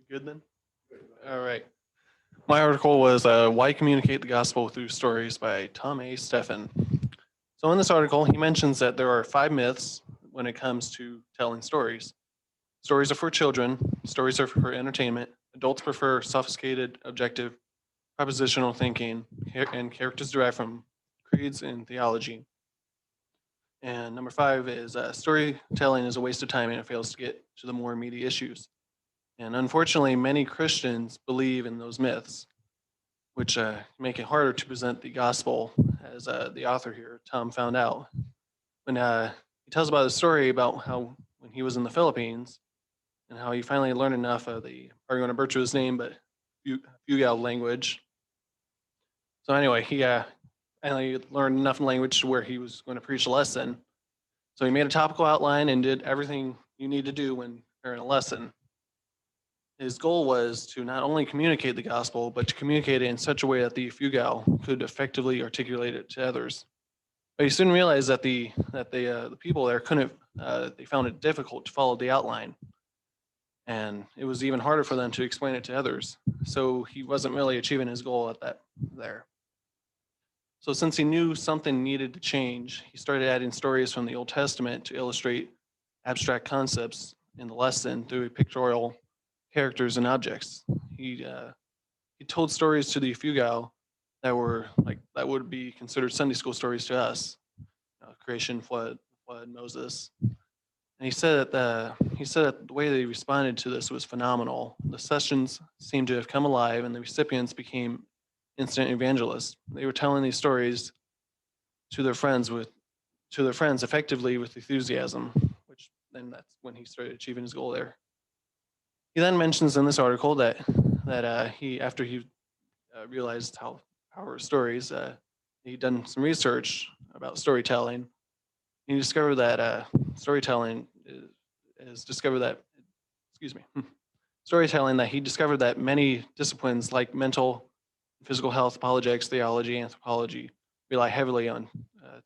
Good then? All right. My article was Why Communicate the Gospel Through Stories by Tom A. Steffen. So, in this article, he mentions that there are five myths when it comes to telling stories. Stories are for children, stories are for entertainment. Adults prefer sophisticated, objective, propositional thinking, and characters derived from creeds and theology. And number five is storytelling is a waste of time and it fails to get to the more meaty issues. And unfortunately, many Christians believe in those myths, which make it harder to present the gospel, as the author here, Tom, found out. When he tells about a story about how when he was in the Philippines and how he finally learned enough of the, are you going to butcher his name, but Fugal language. So anyway, he finally learned enough language to where he was going to preach a lesson. So he made a topical outline and did everything you need to do when you're in a lesson. His goal was to not only communicate the gospel, but to communicate it in such a way that the Fugal could effectively articulate it to others. But he soon realized that the people there couldn't. They found it difficult to follow the outline, and it was even harder for them to explain it to others. So he wasn't really achieving his goal at that there. So since he knew something needed to change, he started adding stories from the Old Testament to illustrate abstract concepts in the lesson through pictorial characters and objects. He told stories to the Fugao that would be considered Sunday school stories to us: creation, flood, Moses. And he said that the way they responded to this was phenomenal. The sessions seemed to have come alive, and the recipients became instant evangelists. They were telling these stories to their friends effectively with enthusiasm, which then that's when he started achieving his goal there. He then mentions in this article that he after he realized how power of stories, he'd done some research about storytelling. He discovered that storytelling is discovered that excuse me storytelling that he discovered that many disciplines like mental, physical health, apologetics, theology, anthropology rely heavily on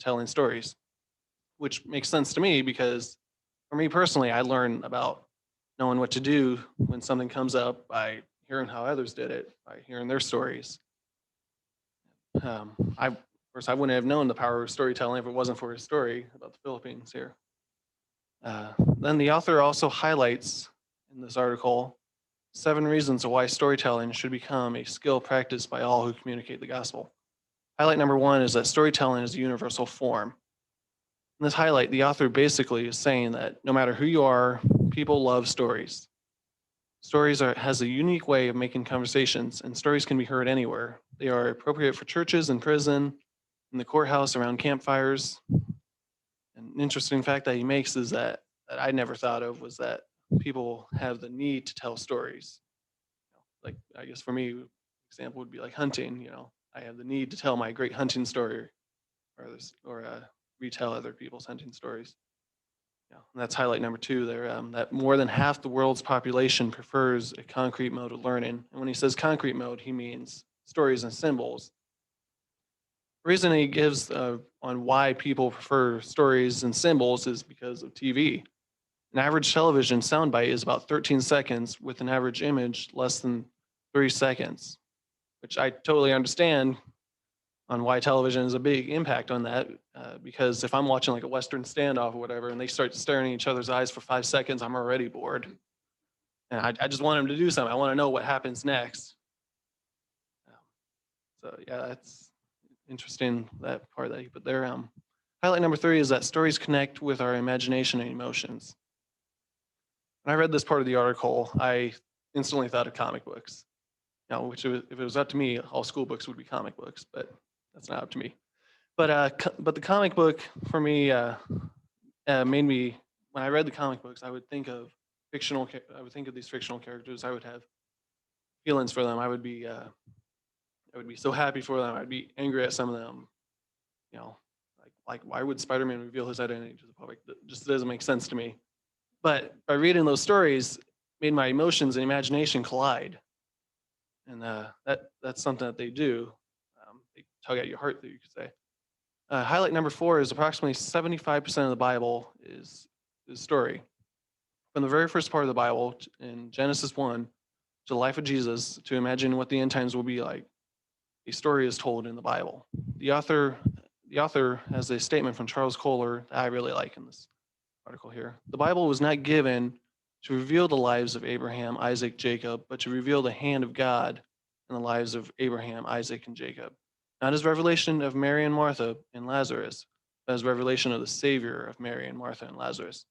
telling stories, which makes sense to me because for me personally, I learn about knowing what to do when something comes up by hearing how others did it, by hearing their stories. Of course, I wouldn't have known the power of storytelling if it wasn't for his story about the Philippines here. Then the author also highlights in this article 7 reasons why storytelling should become a skill practiced by all who communicate the gospel. Highlight number 1 is that storytelling is a universal form. In this highlight, the author basically is saying that no matter who you are, people love stories. Has a unique way of making conversations, and stories can be heard anywhere. They are appropriate for churches and prison, in the courthouse, around campfires. An interesting fact that he makes is that I never thought of was that people have the need to tell stories. Like I guess for me, example would be like hunting. I have the need to tell my great hunting story, or retell other people's hunting stories. Yeah, and that's highlight number 2 there. That more than half the world's population prefers a concrete mode of learning. And when he says concrete mode, he means stories and symbols. The reason he gives on why people prefer stories and symbols is because of TV. An average television soundbite is about 13 seconds, with an average image less than 3 seconds, which I totally understand on why television is a big impact on that. Because if I'm watching like a Western standoff or whatever, and they start staring in each other's eyes for 5 seconds, I'm already bored. And I just want them to do something. I want to know what happens next. So yeah, that's interesting, that part that you put there. Highlight number 3 is that stories connect with our imagination and emotions. When I read this part of the article, I instantly thought of comic books. Which if it was up to me, all school books would be comic books, but that's not up to me. But the comic book for me made me, when I read the comic books, I would think of these fictional characters. I would have feelings for them. I would be so happy for them. I'd be angry at some of them. You know, like why would Spider-Man reveal his identity to the public? That just doesn't make sense to me. But by reading those stories, made my emotions and imagination collide, and that's something that they do. They tug at your heart, you could say. Highlight number 4 is approximately 75% of the Bible is story. From the very first part of the Bible in Genesis 1 the life of Jesus to imagine what the end times will be like, a story is told in the Bible. The author has a statement from Charles Kohler that I really like in this article here. The Bible was not given to reveal the lives of Abraham, Isaac, Jacob, but to reveal the hand of God in the lives of Abraham, Isaac, and Jacob. Not as revelation of Mary and Martha and Lazarus, but as revelation of the Savior of Mary and Martha and Lazarus.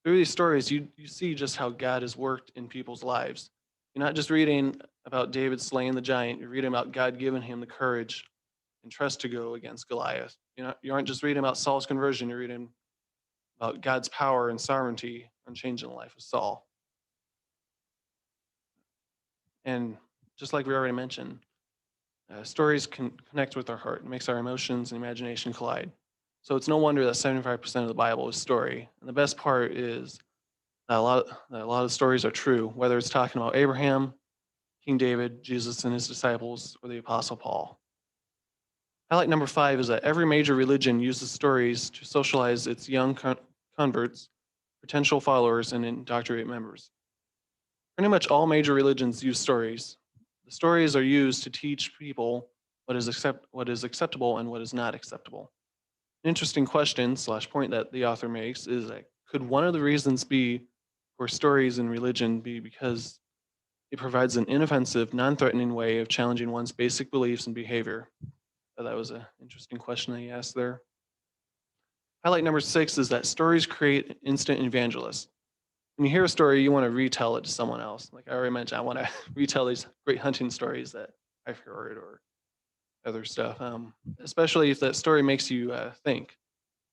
Through these stories, you see just how God has worked in people's lives. You're not just reading about David slaying the giant, you're reading about God giving him the courage and trust to go against Goliath. You aren't just reading about Saul's conversion, you're reading about God's power and sovereignty on changing the life of Saul. And just like we already mentioned, stories can connect with our heart. It makes our emotions and imagination collide. So it's no wonder that 75% of the Bible is story. And the best part is that a lot of stories are true, whether it's talking about Abraham, King David, Jesus and his disciples, or the Apostle Paul. Highlight number 5 is that every major religion uses stories to socialize its young converts, potential followers, and indoctrinate members. Pretty much all major religions use stories. The stories are used to teach people what is acceptable and what is not acceptable. An interesting question / point that the author makes is that could one of the reasons be for stories in religion be because it provides an inoffensive, non-threatening way of challenging one's basic beliefs and behavior? That was an interesting question that he asked there. Highlight number 6 is that stories create instant evangelists. When you hear a story, you want to retell it to someone else. Like I already mentioned, I want to retell these great hunting stories that I've heard or other stuff, especially if that story makes you think.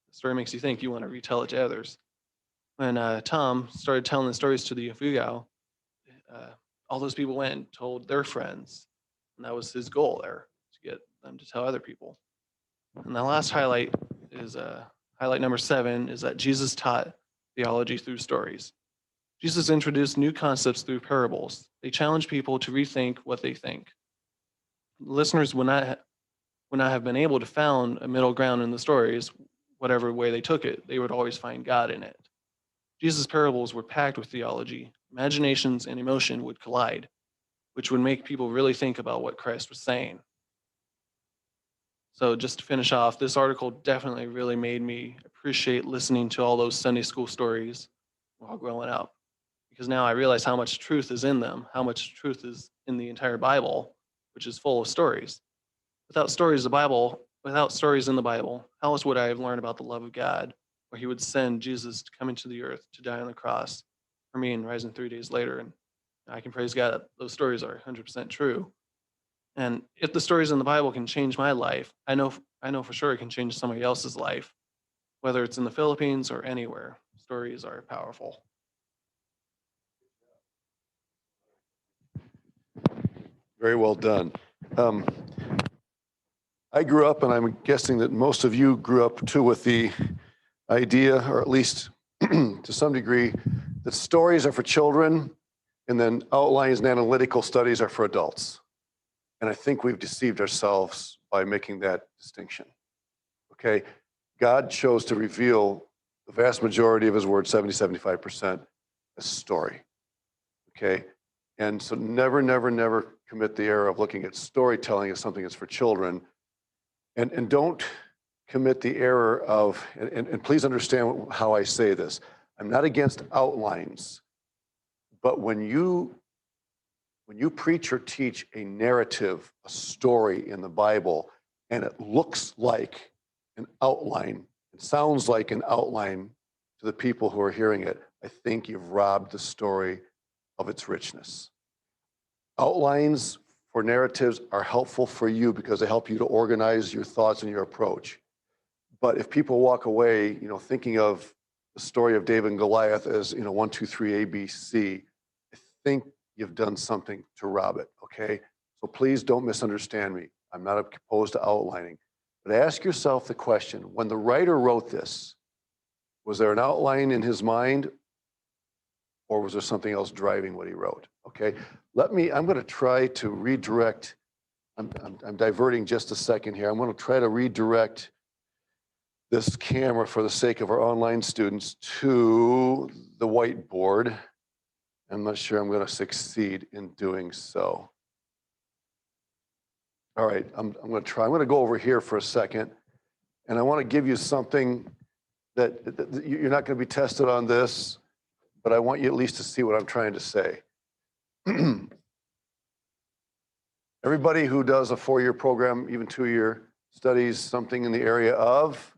The story makes you think, you want to retell it to others. When Tom started telling the stories to the Yafugao, all those people went and told their friends. And that was his goal there, to get them to tell other people. And the last highlight is highlight number 7 is that Jesus taught theology through stories. Jesus introduced new concepts through parables. They challenge people to rethink what they think. Listeners would not have been able to found a middle ground in the stories, whatever way they took it. They would always find God in it. Jesus' parables were packed with theology. Imaginations and emotion would collide, which would make people really think about what Christ was saying. So just to finish off, this article definitely really made me appreciate listening to all those Sunday school stories while growing up. Because now I realize how much truth is in them, how much truth is in the entire Bible, which is full of stories. Without stories in the Bible, how else would I have learned about the love of God, where he would send Jesus to come into the earth to die on the cross for me and rising 3 days later? And I can praise God that those stories are 100% true. And if the stories in the Bible can change my life, I know for sure it can change somebody else's life, whether it's in the Philippines or anywhere. Stories are powerful. Very well done. I grew up, and I'm guessing that most of you grew up too, with the idea, or at least to some degree, that stories are for children and then outlines and analytical studies are for adults. And I think we've deceived ourselves by making that distinction. Okay, God chose to reveal the vast majority of his word, 70-75%, as story. Okay, and so never commit the error of looking at storytelling as something that's for children. And don't commit the error of, and please understand how I say this. I'm not against outlines, but when you preach or teach a narrative, a story in the Bible, and it looks like an outline, it sounds like an outline to the people who are hearing it, I think you've robbed the story of its richness. Outlines for narratives are helpful for you because they help you to organize your thoughts and your approach. But if people walk away, thinking of the story of David and Goliath as, 1, 2, 3, A, B, C, I think you've done something to rob it, okay? So please don't misunderstand me. I'm not opposed to outlining. But ask yourself the question, when the writer wrote this, was there an outline in his mind, or was there something else driving what he wrote? Okay, I'm going to try to redirect. I'm diverting just a second here. I'm going to try to redirect this camera for the sake of our online students to the whiteboard. I'm not sure I'm going to succeed in doing so. All right, I'm going to try. I'm going to go over here for a second, and I want to give you something that you're not going to be tested on this, but I want you at least to see what I'm trying to say. Everybody who does a 4-year program, even 2-year, studies something in the area of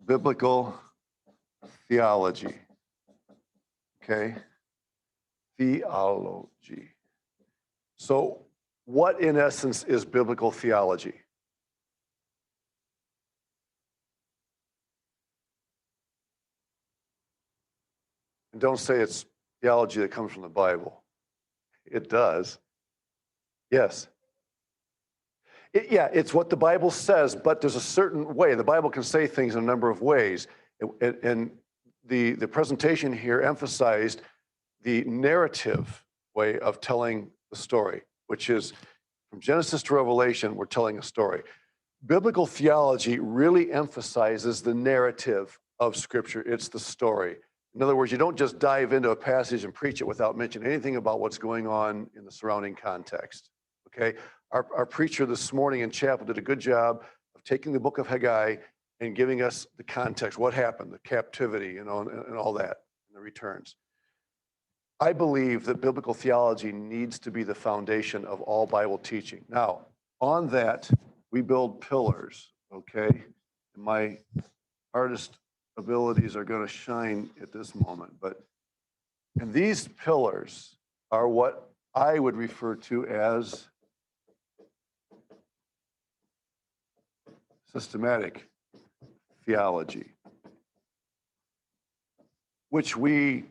biblical theology. Okay? Theology. So, what in essence is biblical theology? And don't say it's theology that comes from the Bible. It does. Yes. Yeah, it's what the Bible says, but there's a certain way. The Bible can say things in a number of ways. And the presentation here emphasized the narrative way of telling the story, which is from Genesis to Revelation, we're telling a story. Biblical theology really emphasizes the narrative of Scripture. It's the story. In other words, you don't just dive into a passage and preach it without mentioning anything about what's going on in the surrounding context. Okay? Our preacher this morning in chapel did a good job of taking the book of Haggai and giving us the context, what happened, the captivity, and all that, and the returns. I believe that biblical theology needs to be the foundation of all Bible teaching. Now, on that, we build pillars, okay? And my artist abilities are going to shine at this moment, and these pillars are what I would refer to as systematic theology, which we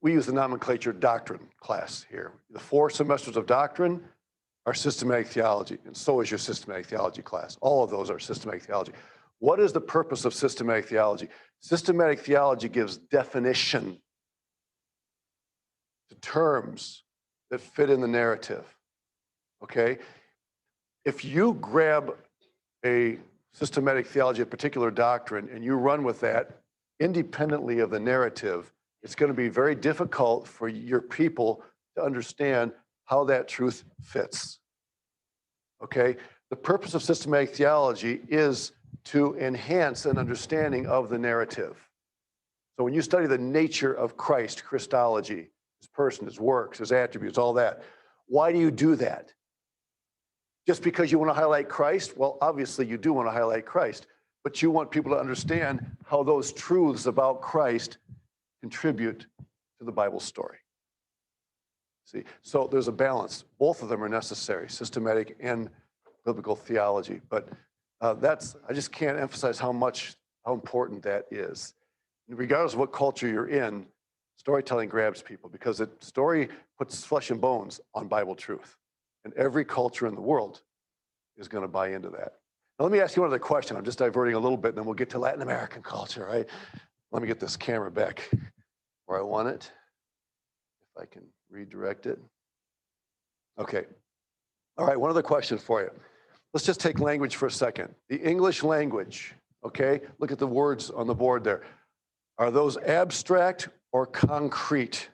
use the nomenclature doctrine class here. The 4 semesters of doctrine are systematic theology, and so is your systematic theology class. All of those are systematic theology. What is the purpose of systematic theology? Systematic theology gives definition to terms that fit in the narrative, okay? If you grab a systematic theology, a particular doctrine, and you run with that independently of the narrative, it's going to be very difficult for your people to understand how that truth fits. Okay? The purpose of systematic theology is to enhance an understanding of the narrative. So when you study the nature of Christ, Christology, his person, his works, his attributes, all that, why do you do that? Just because you want to highlight Christ? Well, obviously you do want to highlight Christ, but you want people to understand how those truths about Christ contribute to the Bible story. See, so there's a balance. Both of them are necessary, systematic and biblical theology. But I just can't emphasize how important that is. And regardless of what culture you're in, storytelling grabs people because story puts flesh and bones on Bible truth. And every culture in the world is going to buy into that. Now, let me ask you another question. I'm just diverting a little bit, and then we'll get to Latin American culture, right? Let me get this camera back where I want it, if I can redirect it. Okay. All right, one other question for you. Let's just take language for a second. The English language, okay? Look at the words on the board there. Are those abstract or concrete?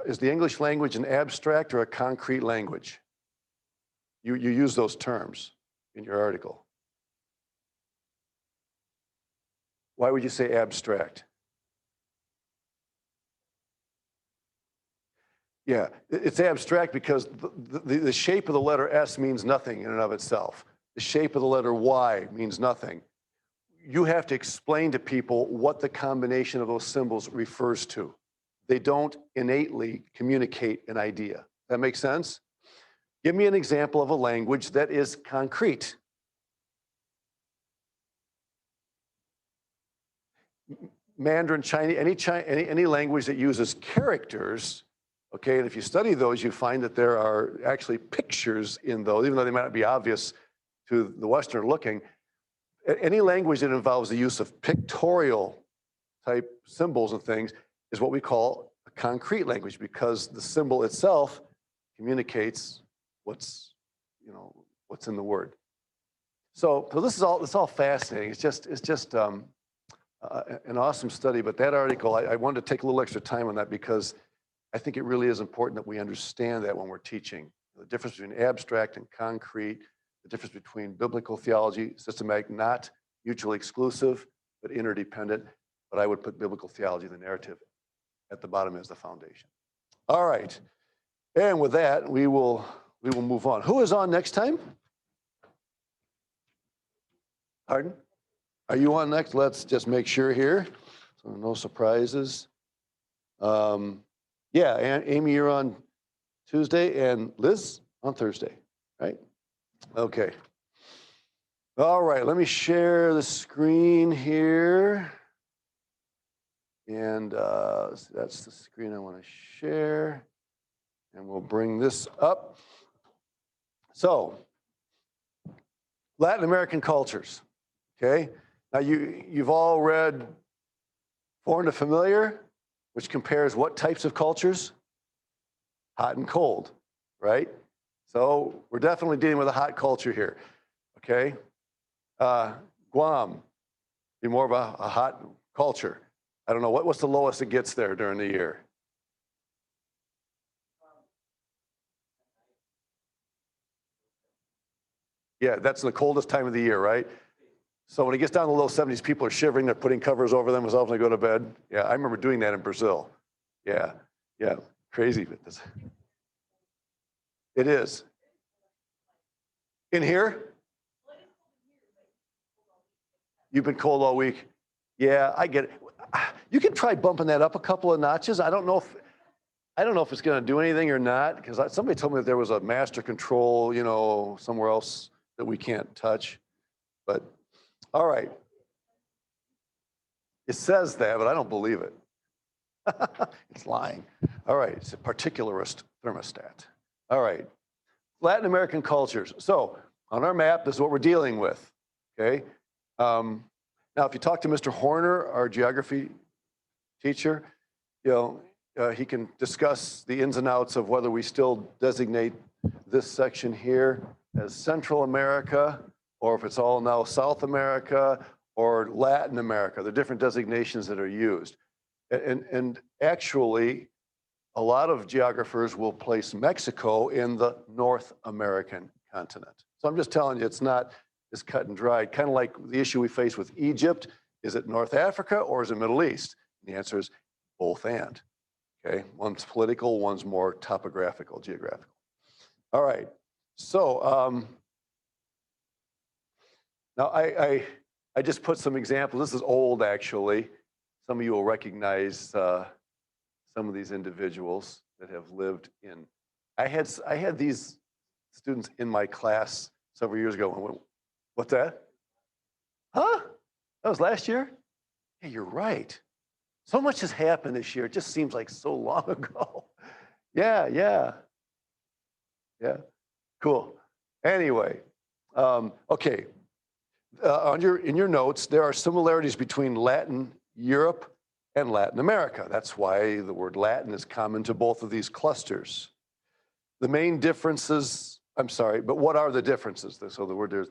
Is the English language an abstract or a concrete language? You use those terms in your article. Why would you say abstract? Yeah, it's abstract because the shape of the letter S means nothing in and of itself. The shape of the letter Y means nothing. You have to explain to people what the combination of those symbols refers to. They don't innately communicate an idea. That makes sense? Give me an example of a language that is concrete. Mandarin, Chinese, any language that uses characters, okay, and if you study those, you find that there are actually pictures in those, even though they might not be obvious to the Westerner looking. Any language that involves the use of pictorial type symbols and things is what we call a concrete language because the symbol itself communicates what's in the word. So this is all fascinating. It's just an awesome study, but that article, I wanted to take a little extra time on that because I think it really is important that we understand that when we're teaching. The difference between abstract and concrete, the difference between biblical theology, systematic, not mutually exclusive, but interdependent. But I would put biblical theology, the narrative, at the bottom as the foundation. All right. And with that, we will move on. Who is on next time? Pardon? Are you on next? Let's just make sure here. So no surprises. Yeah, and Amy, you're on Tuesday, and Liz on Thursday, right? Okay. All right, let me share the screen here. And that's the screen I want to share. And we'll bring this up. So, Latin American cultures, okay? Now, you've all read Foreign to Familiar, which compares what types of cultures? Hot and cold, right? So we're definitely dealing with a hot culture here, okay? Guam, be more of a hot culture. I don't know, what's the lowest it gets there during the year? Yeah, that's the coldest time of the year, right? So when it gets down to the low 70s, people are shivering, they're putting covers over themselves when they go to bed. Yeah, I remember doing that in Brazil. Yeah, crazy. It is. In here? You've been cold all week. Yeah, I get it. You can try bumping that up a couple of notches. I don't know if it's going to do anything or not, because somebody told me that there was a master control, somewhere else that we can't touch. But all right. It says that, but I don't believe it. It's lying. All right, it's a particularist thermostat. All right, Latin American cultures. So on our map, this is what we're dealing with, okay? Now, if you talk to Mr. Horner, our geography teacher, he can discuss the ins and outs of whether we still designate this section here as Central America, or if it's all now South America or Latin America, the different designations that are used. And actually, a lot of geographers will place Mexico in the North American continent. So I'm just telling you, it's not as cut and dried, kind of like the issue we face with Egypt. Is it North Africa or is it Middle East? And the answer is both and, okay? One's political, one's more topographical, geographical. All right, so now I just put some examples. This is old, actually. Some of you will recognize some of these individuals that have lived in. I had these students in my class several years ago. What's that? Huh? That was last year? Yeah, you're right. So much has happened this year. It just seems like so long ago. Yeah. Cool. Anyway, okay. In your notes, there are similarities between Latin Europe and Latin America. That's why the word Latin is common to both of these clusters. The main differences, but what are the differences? So the word there's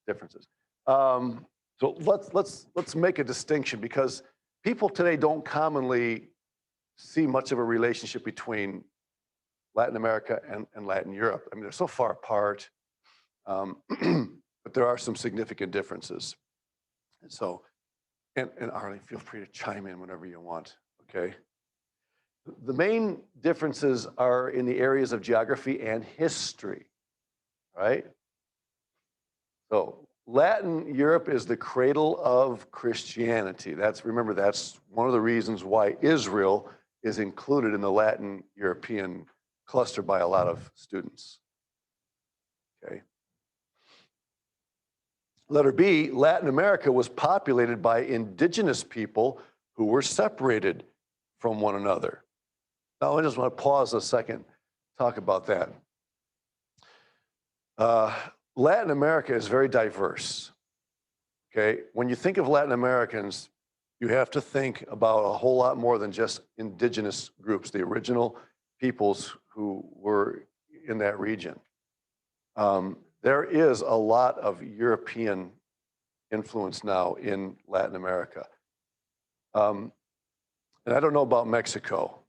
differences. So let's make a distinction, because people today don't commonly see much of a relationship between Latin America and Latin Europe. I mean, they're so far apart, but there are some significant differences. So, and Arlene, feel free to chime in whenever you want, okay? The main differences are in the areas of geography and history, right? So Latin Europe is the cradle of Christianity. Remember, that's one of the reasons why Israel is included in the Latin European cluster by a lot of students, okay? Letter B, Latin America was populated by indigenous people who were separated from one another. Now, I just want to pause a second, talk about that. Latin America is very diverse, okay? When you think of Latin Americans, you have to think about a whole lot more than just indigenous groups, the original peoples who were in that region. There is a lot of European influence now in Latin America. Um, and I don't know about Mexico.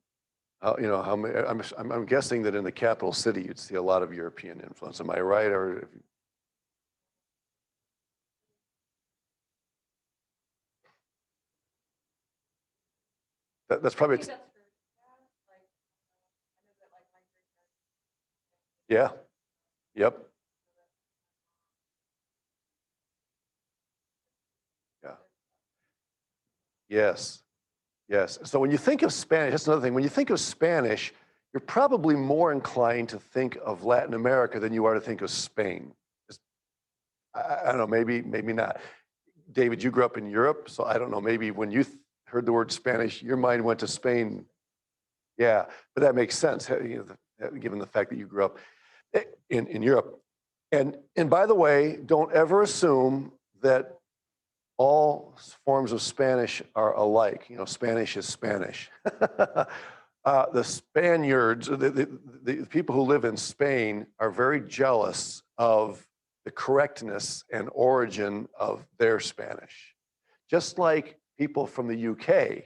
How many, I'm guessing that in the capital city, you'd see a lot of European influence. Am I right? Or that's probably, yeah, yep, yeah, yes, yes. So when you think of Spanish, that's another thing. When you think of Spanish, you're probably more inclined to think of Latin America than you are to think of Spain. I don't know, maybe not. David, you grew up in Europe, so I don't know, maybe when you heard the word Spanish, your mind went to Spain. Yeah, but that makes sense, given the fact that you grew up in Europe. And by the way, don't ever assume that all forms of Spanish are alike. Spanish is Spanish. The Spaniards, the people who live in Spain, are very jealous of the correctness and origin of their Spanish. Just like people from the UK,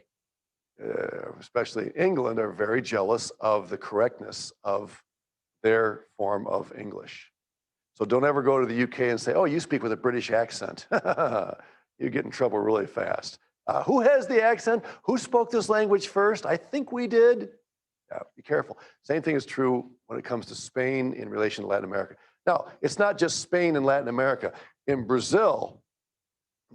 especially England, are very jealous of the correctness of their form of English. So don't ever go to the UK and say, oh, you speak with a British accent. You get in trouble really fast. Who has the accent? Who spoke this language first? I think we did. Yeah, be careful. Same thing is true when it comes to Spain in relation to Latin America. Now, it's not just Spain and Latin America. In Brazil,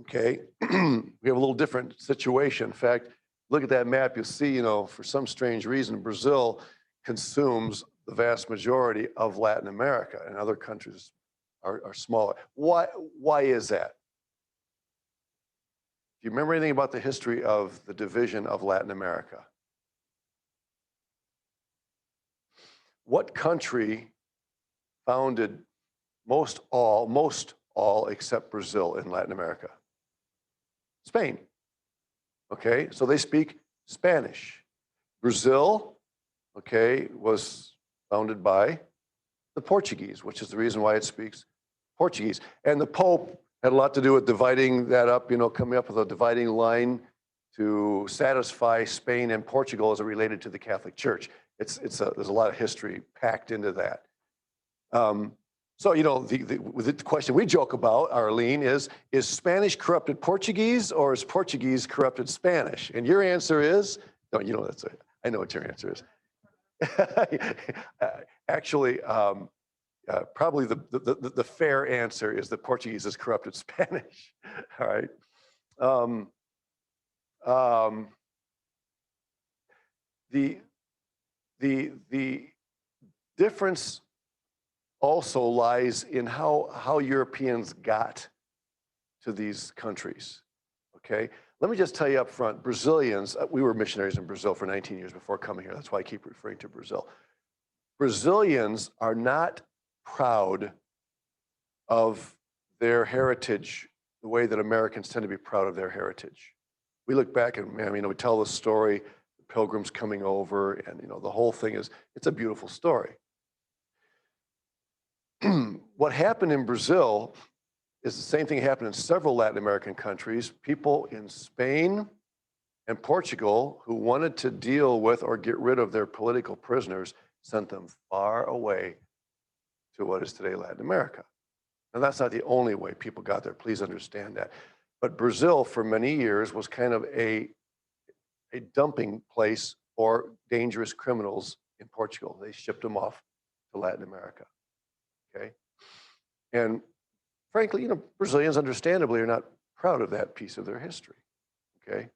okay, we have a little different situation. In fact, look at that map, you'll see, for some strange reason, Brazil consumes the vast majority of Latin America, and other countries are smaller. Why is that? Do you remember anything about the history of the division of Latin America? What country founded most all except Brazil in Latin America? Spain. Okay, so they speak Spanish. Brazil, okay, was founded by the Portuguese, which is the reason why it speaks Portuguese. And the Pope had a lot to do with dividing that up, coming up with a dividing line to satisfy Spain and Portugal as it related to the Catholic Church. There's a lot of history packed into that. So, the question we joke about, Arlene, is Spanish corrupted Portuguese or is Portuguese corrupted Spanish? And your answer is, no, I know what your answer is. Actually, probably the fair answer is that Portuguese is corrupted Spanish. All right. The difference also lies in how Europeans got to these countries. Okay. Let me just tell you up front, Brazilians, we were missionaries in Brazil for 19 years before coming here. That's why I keep referring to Brazil. Brazilians are not proud of their heritage the way that Americans tend to be proud of their heritage. We look back and, we tell the story, the pilgrims coming over, and the whole thing it's a beautiful story. What happened in Brazil is the same thing happened in several Latin American countries. People in Spain and Portugal who wanted to deal with or get rid of their political prisoners sent them far away to what is today Latin America. Now, that's not the only way people got there, please understand that. But Brazil, for many years, was kind of a dumping place for dangerous criminals in Portugal. They shipped them off to Latin America, okay? And frankly, Brazilians understandably are not proud of that piece of their history, okay?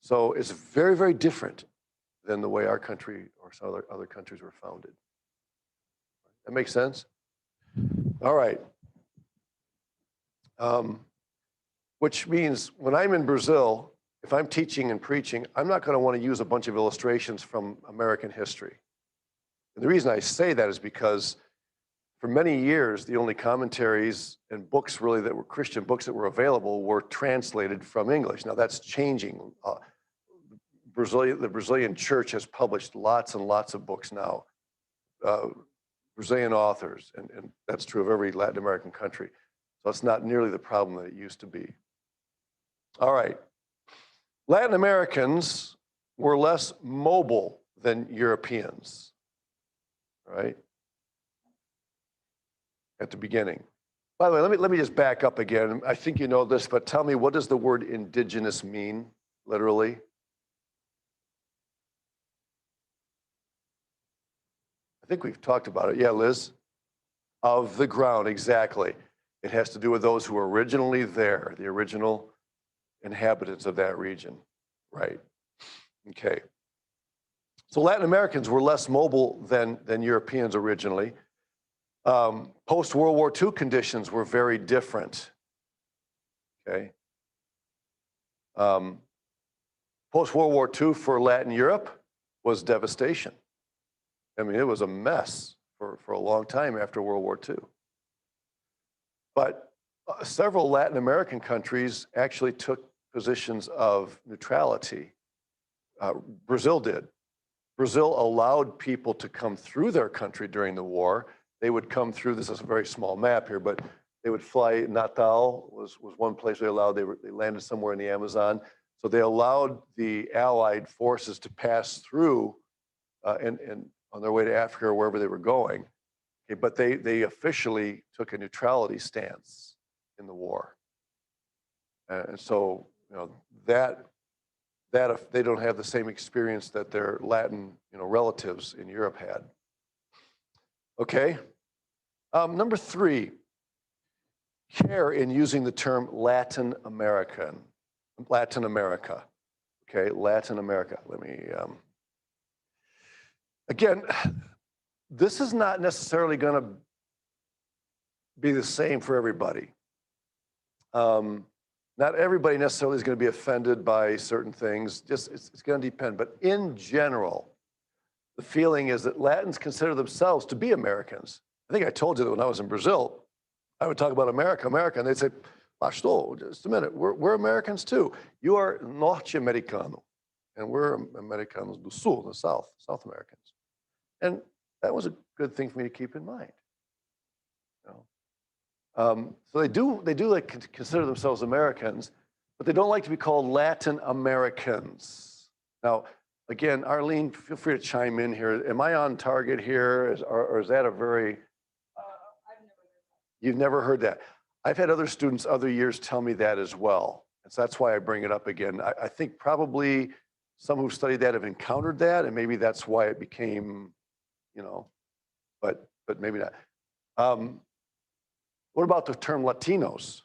So it's very, very different than the way our country or some other countries were founded. That makes sense? All right. Which means when I'm in Brazil, if I'm teaching and preaching, I'm not going to want to use a bunch of illustrations from American history. And the reason I say that is because for many years, the only commentaries and books really that were Christian books that were available were translated from English. Now that's changing. The Brazilian church has published lots and lots of books now, Brazilian authors, and that's true of every Latin American country. So it's not nearly the problem that it used to be. All right. Latin Americans were less mobile than Europeans, right? At the beginning. By the way, let me just back up again. I think you know this, but tell me, what does the word indigenous mean, literally? I think we've talked about it. Yeah, Liz? Of the ground, exactly. It has to do with those who were originally there, the original inhabitants of that region, right? Okay. So Latin Americans were less mobile than Europeans originally. Post-World War II conditions were very different, okay? Post-World War II for Latin Europe was devastation. I mean, it was a mess for a long time after World War II. But several Latin American countries actually took positions of neutrality. Brazil did. Brazil allowed people to come through their country during the war. They would come through, this is a very small map here, but they would fly, Natal was one place they allowed, they landed somewhere in the Amazon. So they allowed the Allied forces to pass through and on their way to Africa or wherever they were going. Okay, but they officially took a neutrality stance in the war. And so, you know, that if they don't have the same experience that their Latin, you know, relatives in Europe had. Okay. Number 3, care in using the term Latin America. Okay, Latin America. Let me, again, this is not necessarily going to be the same for everybody. Not everybody necessarily is going to be offended by certain things. Just it's going to depend. But in general, the feeling is that Latins consider themselves to be Americans. I think I told you that when I was in Brazil, I would talk about America, and they'd say, Pastor, just a minute, we're Americans too. You are Norte-Americano, and we're Americanos do Sul, the South Americans. And that was a good thing for me to keep in mind. You know? So they do like to consider themselves Americans, but they don't like to be called Latin Americans. Now, again, Arlene, feel free to chime in here. Am I on target here, or is that a very... You've never heard that. I've had other students other years tell me that as well. And so that's why I bring it up again. I think probably some who've studied that have encountered that, and maybe that's why it became, you know, but maybe not. What about the term Latinos?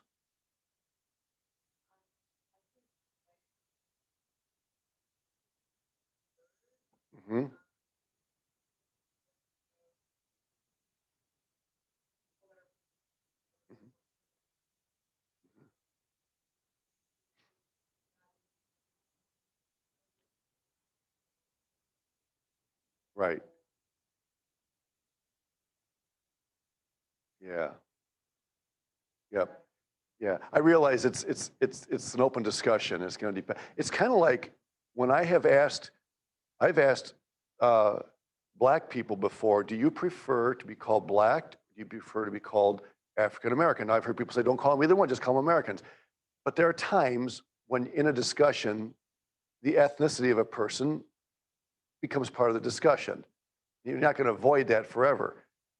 Mm-hmm. Right. Yeah. Yep. Yeah. I realize it's an open discussion. It's going to depend. It's kind of like when I've asked Black people before, do you prefer to be called Black? Do you prefer to be called African American? I've heard people say, don't call them either one, just call them Americans. But there are times when in a discussion, the ethnicity of a person becomes part of the discussion. You're not going to avoid that forever.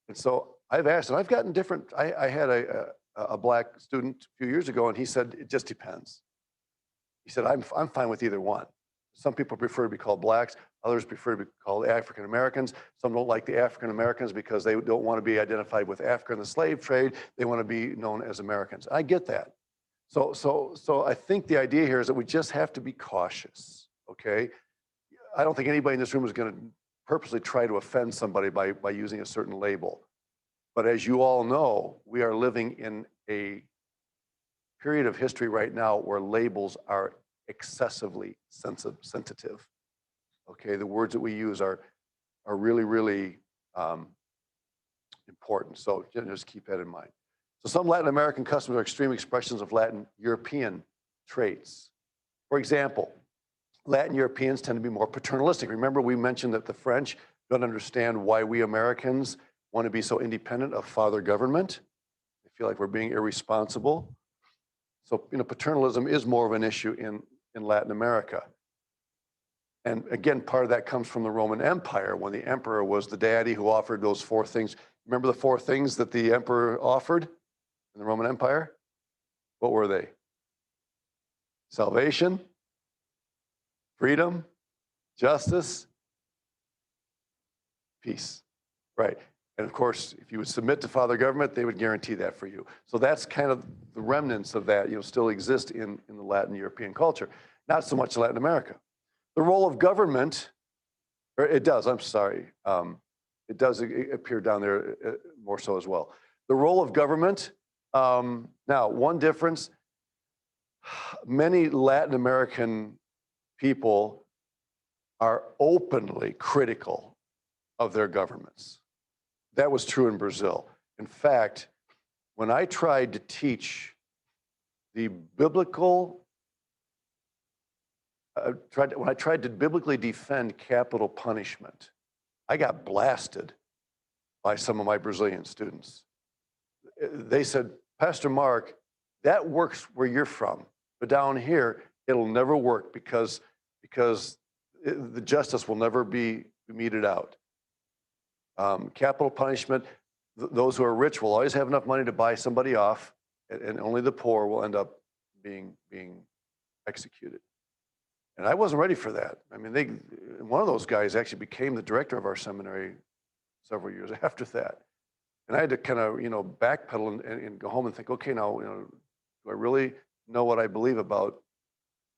And so I've asked, and I've gotten different. I had a Black student a few years ago, and he said, it just depends. He said, I'm fine with either one. Some people prefer to be called Blacks. Others prefer to be called African Americans. Some don't like the African Americans because they don't want to be identified with Africa and the slave trade. They want to be known as Americans. I get that. So I think the idea here is that we just have to be cautious, okay? I don't think anybody in this room is going to purposely try to offend somebody by using a certain label. But as you all know, we are living in a period of history right now where labels are excessively sensitive. Okay, the words that we use are really, really important. So just keep that in mind. So some Latin American customs are extreme expressions of Latin European traits. For example, Latin Europeans tend to be more paternalistic. Remember, we mentioned that the French don't understand why we Americans want to be so independent of father government. They feel like we're being irresponsible. So, you know, paternalism is more of an issue in in Latin America. And again, part of that comes from the Roman Empire, when the emperor was the daddy who offered those 4 things. Remember the 4 things that the emperor offered in the Roman Empire? What were they? Salvation, freedom, justice, peace. Right. And of course, if you would submit to father government, they would guarantee that for you. So that's kind of the remnants of that, still exist in the Latin European culture. Not so much Latin America. The role of government, or it does, I'm sorry, it does appear down there more so as well. The role of government, now one difference, many Latin American people are openly critical of their governments. That was true in Brazil. In fact, when I tried to teach the biblical, when I tried to biblically defend capital punishment, I got blasted by some of my Brazilian students. They said, Pastor Mark, that works where you're from, but down here, it'll never work because the justice will never be meted out. Capital punishment, those who are rich will always have enough money to buy somebody off, and only the poor will end up being executed. And I wasn't ready for that. I mean, one of those guys actually became the director of our seminary several years after that. And I had to kind of, backpedal and go home and think, okay, now, do I really know what I believe about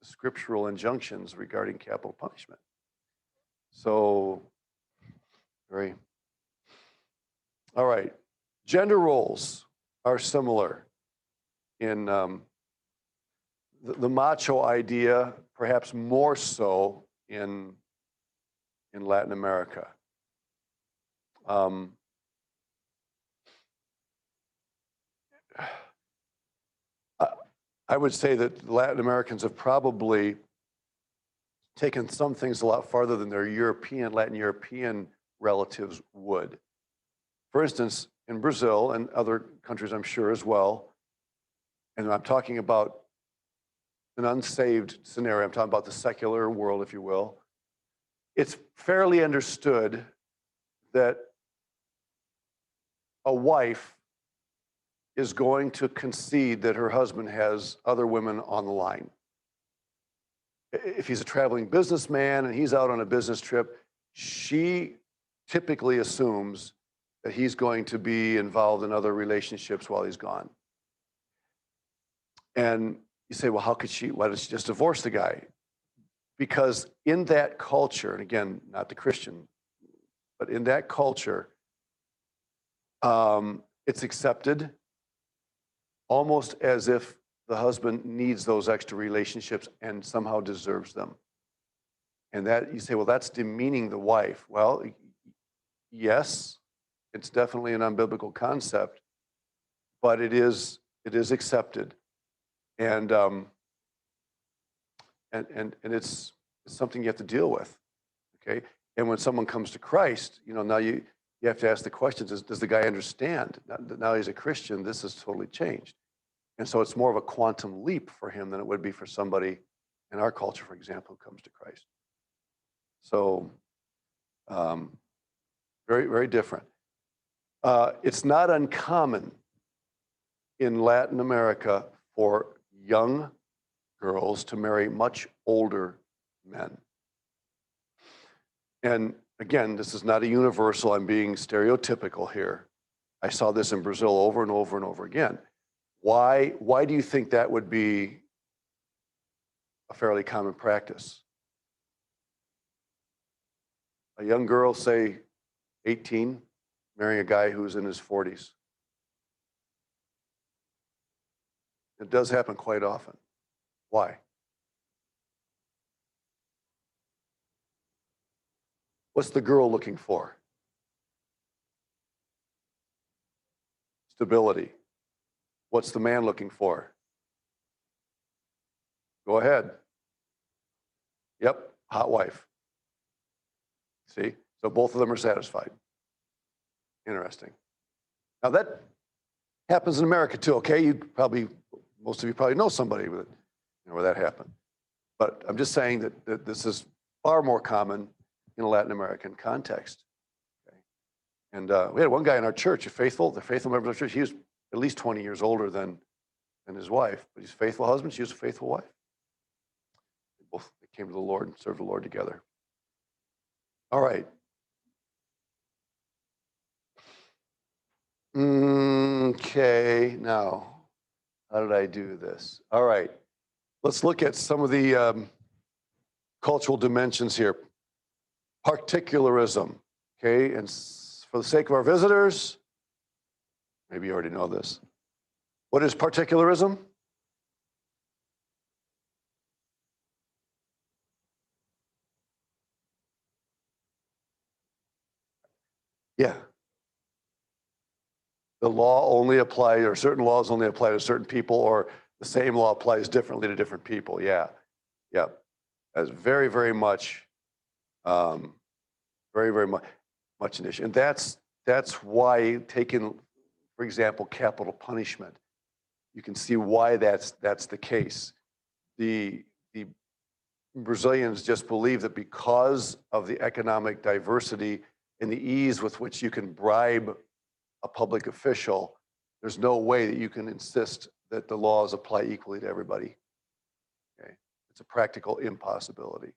the scriptural injunctions regarding capital punishment? So, all right. Gender roles are similar in the macho idea, perhaps more so in Latin America. I would say that Latin Americans have probably taken some things a lot farther than their Latin European relatives would. For instance, in Brazil and other countries, I'm sure as well, and I'm talking about an unsaved scenario, I'm talking about the secular world, if you will, it's fairly understood that a wife is going to concede that her husband has other women on the line. If he's a traveling businessman and he's out on a business trip, she typically assumes that he's going to be involved in other relationships while he's gone. And you say, well, why does she just divorce the guy? Because in that culture, and again, not the Christian, but in that culture, it's accepted almost as if the husband needs those extra relationships and somehow deserves them. And that you say, well, that's demeaning the wife. Well, yes, it's definitely an unbiblical concept, but it is accepted. And it's something you have to deal with. Okay. And when someone comes to Christ, now you have to ask the question, does the guy understand? Now he's a Christian, this has totally changed. And so it's more of a quantum leap for him than it would be for somebody in our culture, for example, who comes to Christ. So very, very different. It's not uncommon in Latin America for young girls to marry much older men. And again, this is not a universal, I'm being stereotypical here. I saw this in Brazil over and over and over again. Why do you think that would be a fairly common practice? A young girl, say 18, marrying a guy who's in his 40s. It does happen quite often. Why? What's the girl looking for? Stability. What's the man looking for? Go ahead. Yep, hot wife. See? So both of them are satisfied. Interesting. Now that happens in America too, okay? Most of you probably know somebody where that happened. But I'm just saying that this is far more common in a Latin American context. Okay? And we had one guy in our church, the faithful member of our church. He was at least 20 years older than his wife, but he's a faithful husband. She was a faithful wife. They came to the Lord and served the Lord together. All right. Okay, now, how did I do this? All right, let's look at some of the cultural dimensions here. Particularism, okay, and for the sake of our visitors, maybe you already know this. What is particularism? Yeah. The law only applies, or certain laws only apply to certain people, or the same law applies differently to different people. Yeah, yeah. That's very, very much, very much an issue. And that's why taking, for example, capital punishment, you can see why that's the case. The Brazilians just believe that because of the economic diversity and the ease with which you can bribe a public official, there's no way that you can insist that the laws apply equally to everybody. Okay, it's a practical impossibility.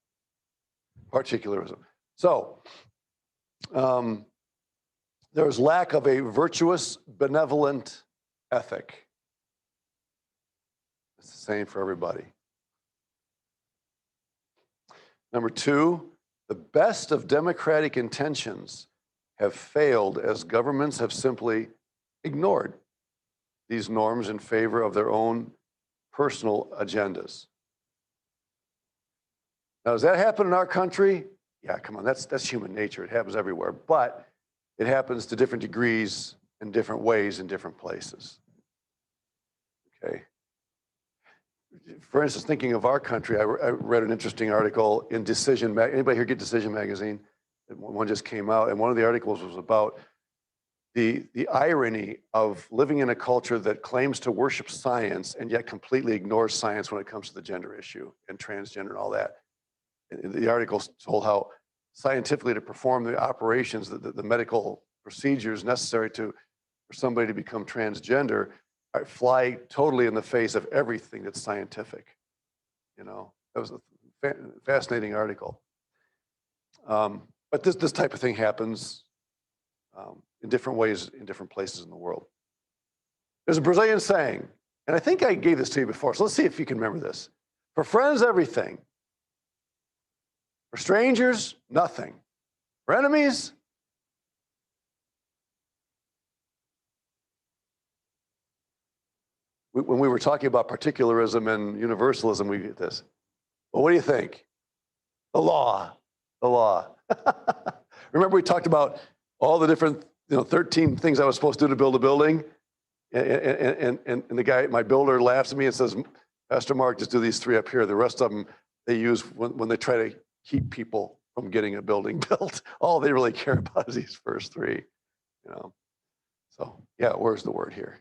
Particularism. So there's lack of a virtuous, benevolent ethic. It's the same for everybody. Number two, the best of democratic intentions have failed as governments have simply ignored these norms in favor of their own personal agendas. Now, does that happen in our country? Yeah, come on, that's human nature. It happens everywhere, but it happens to different degrees in different ways in different places. Okay. For instance, thinking of our country, I read an interesting article in Decision. Anybody here get Decision magazine? One just came out, and one of the articles was about the irony of living in a culture that claims to worship science and yet completely ignores science when it comes to the gender issue and transgender and all that. And the article told how scientifically to perform the operations, the medical procedures necessary for somebody to become transgender fly totally in the face of everything that's scientific. You know, that was a fascinating article. But this type of thing happens in different ways in different places in the world. There's a Brazilian saying, and I think I gave this to you before, so let's see if you can remember this. For friends, everything. For strangers, nothing. For enemies, when we were talking about particularism and universalism, we get this. Well, what do you think? The law. The law. Remember we talked about all the different 13 things I was supposed to do to build a building? And the guy, my builder, laughs at me and says, Pastor Mark, just do these 3 up here. The rest of them they use when they try to keep people from getting a building built. All they really care about is these first 3. So yeah, where's the word here?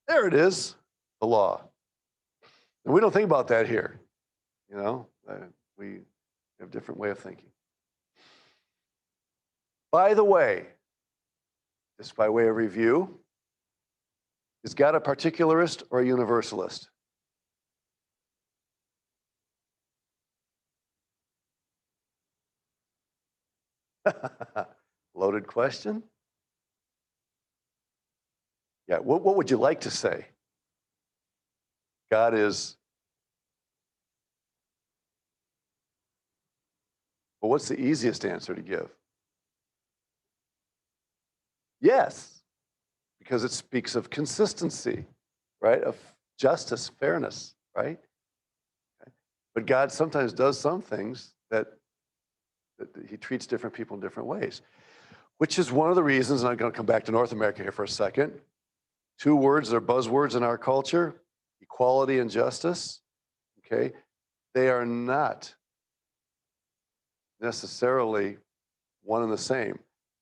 There it is, the law. And we don't think about that here. We have a different way of thinking. By the way, just by way of review, is God a particularist or a universalist? Loaded question. Yeah, what would you like to say? God is. Well, what's the easiest answer to give? Yes, because it speaks of consistency, right? Of justice, fairness, right? Okay. But God sometimes does some things that he treats different people in different ways, which is one of the reasons, and I'm going to come back to North America here for a second. 2 words, they're buzzwords in our culture, equality and justice, okay? They are not necessarily one and the same.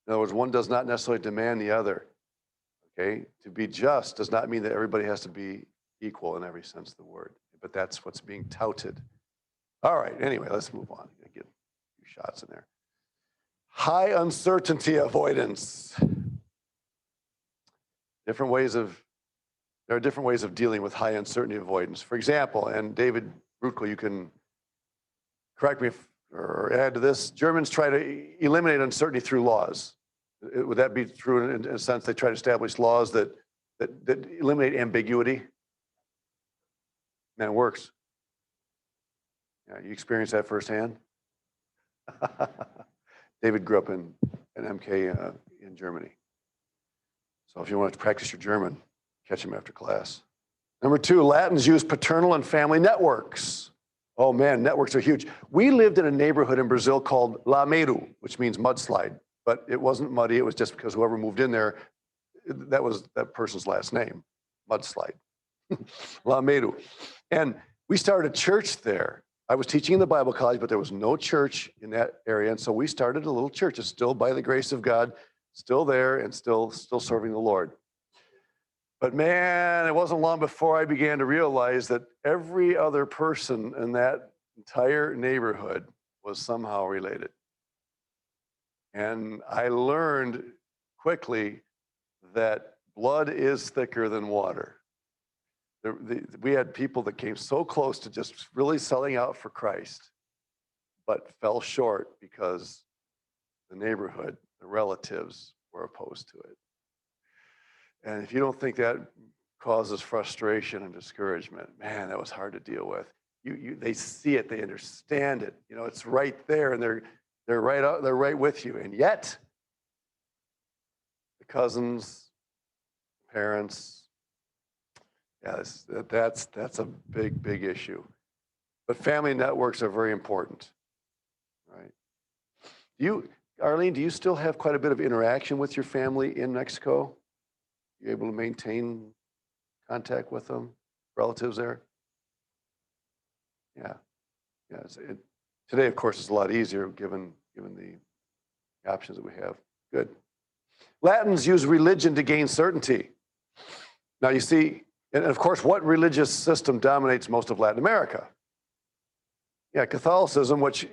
In other words, one does not necessarily demand the other, okay? To be just does not mean that everybody has to be equal in every sense of the word, but that's what's being touted All right, anyway, let's move on. Get a few shots in there. High uncertainty avoidance. There are different ways of dealing with high uncertainty avoidance. For example, and David Rutko, you can correct me or add to this, Germans try to eliminate uncertainty through laws. Would that be true in a sense? They try to establish laws that eliminate ambiguity? Man, it works. Yeah, you experienced that firsthand? David grew up in an MK in Germany. So if you want to practice your German, catch him after class. Number 2, Latins use paternal and family networks. Oh man, networks are huge. We lived in a neighborhood in Brazil called Lameiro, which means mudslide, but it wasn't muddy. It was just because whoever moved in there, that was that person's last name, mudslide. Lameiro. And we started a church there. I was teaching in the Bible college, but there was no church in that area. And so we started a little church. It's still, by the grace of God, still there and still serving the Lord. But man, it wasn't long before I began to realize that every other person in that entire neighborhood was somehow related. And I learned quickly that blood is thicker than water. We had people that came so close to just really selling out for Christ, but fell short because the neighborhood, the relatives were opposed to it. And if you don't think that causes frustration and discouragement, man, that was hard to deal with. They see it, they understand it. You know, it's right there, and they're right with you. And yet, the cousins, parents, yeah, that's a big issue. But family networks are very important, right? Arlene, do you still have quite a bit of interaction with your family in Mexico? You able to maintain contact with them, relatives there? Yeah. Today, of course, it's a lot easier given the options that we have. Good. Latins use religion to gain certainty. Now you see, and of course, what religious system dominates most of Latin America? Yeah, Catholicism, which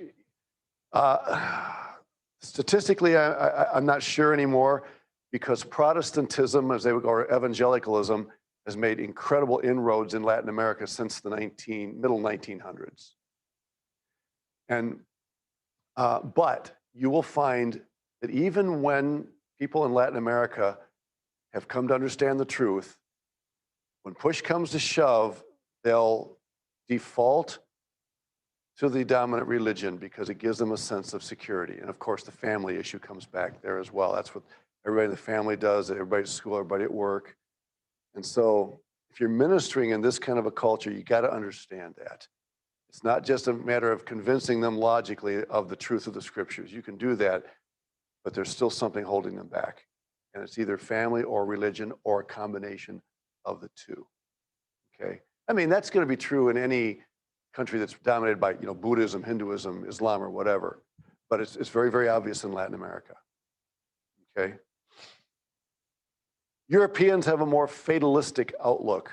statistically, I'm not sure anymore, because Protestantism, as they would go, or evangelicalism, has made incredible inroads in Latin America since the middle 1900s. And but you will find that even when people in Latin America have come to understand the truth, when push comes to shove, they'll default to the dominant religion because it gives them a sense of security. And of course, the family issue comes back there as well. That's what everybody in the family does, everybody at school, everybody at work. And so if you're ministering in this kind of a culture, you got to understand that. It's not just a matter of convincing them logically of the truth of the scriptures. You can do that, but there's still something holding them back. And it's either family or religion or a combination of the two, okay? I mean, that's going to be true in any country that's dominated by, Buddhism, Hinduism, Islam, or whatever. But it's very, very obvious in Latin America, okay? Europeans have a more fatalistic outlook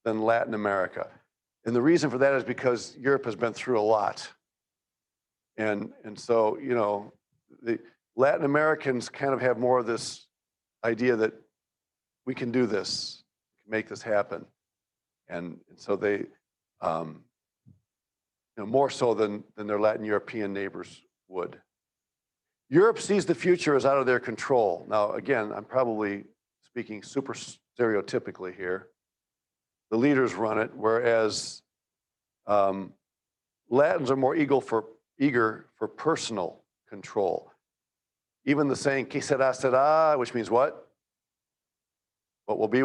than Latin America. And the reason for that is because Europe has been through a lot. And so, the Latin Americans kind of have more of this idea that we can do this, make this happen. And so they, more so than their Latin European neighbors would. Europe sees the future as out of their control. Now, again, I'm probably speaking super stereotypically here. The leaders run it, whereas Latins are more eager for personal control. Even the saying, "Que será, será," which means what? What will be,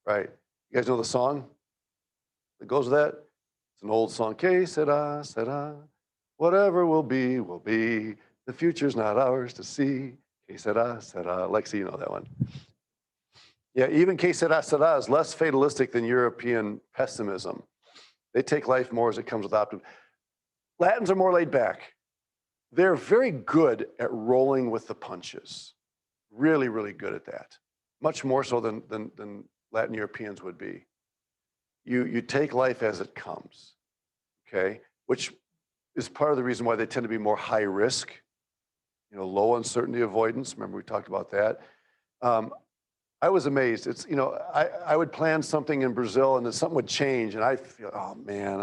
right? You guys know the song that goes with that? It's an old song. Que será, será. Whatever will be, will be. The future's not ours to see. Que será, será. Lexi, you know that one. Yeah, even que será, será is less fatalistic than European pessimism. They take life more as it comes with optimism. Latins are more laid back. They're very good at rolling with the punches. Really, really good at that. Much more so than Latin Europeans would be. You take life as it comes, okay? which is part of the reason why they tend to be more high risk, low uncertainty avoidance. Remember, we talked about that. I was amazed. It's, I would plan something in Brazil and then something would change and I feel, oh man,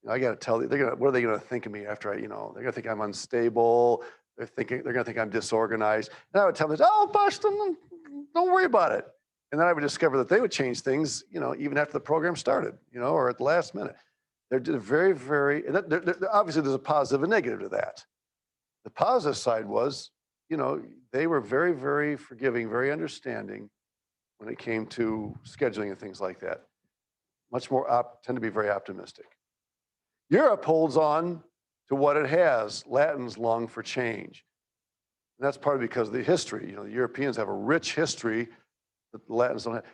I got to tell you, what are they going to think of me after they're going to think I'm unstable. They're going to think I'm disorganized. And I would tell them, oh, Bosh, don't worry about it. And then I would discover that they would change things, even after the program started, or at the last minute. They're very, very, obviously there's a positive and negative to that. The positive side was, they were very, very forgiving, very understanding when it came to scheduling and things like that. Much more, tend to be very optimistic. Europe holds on to what it has. Latins long for change. And that's partly because of the history. The Europeans have a rich history that the Latins don't have.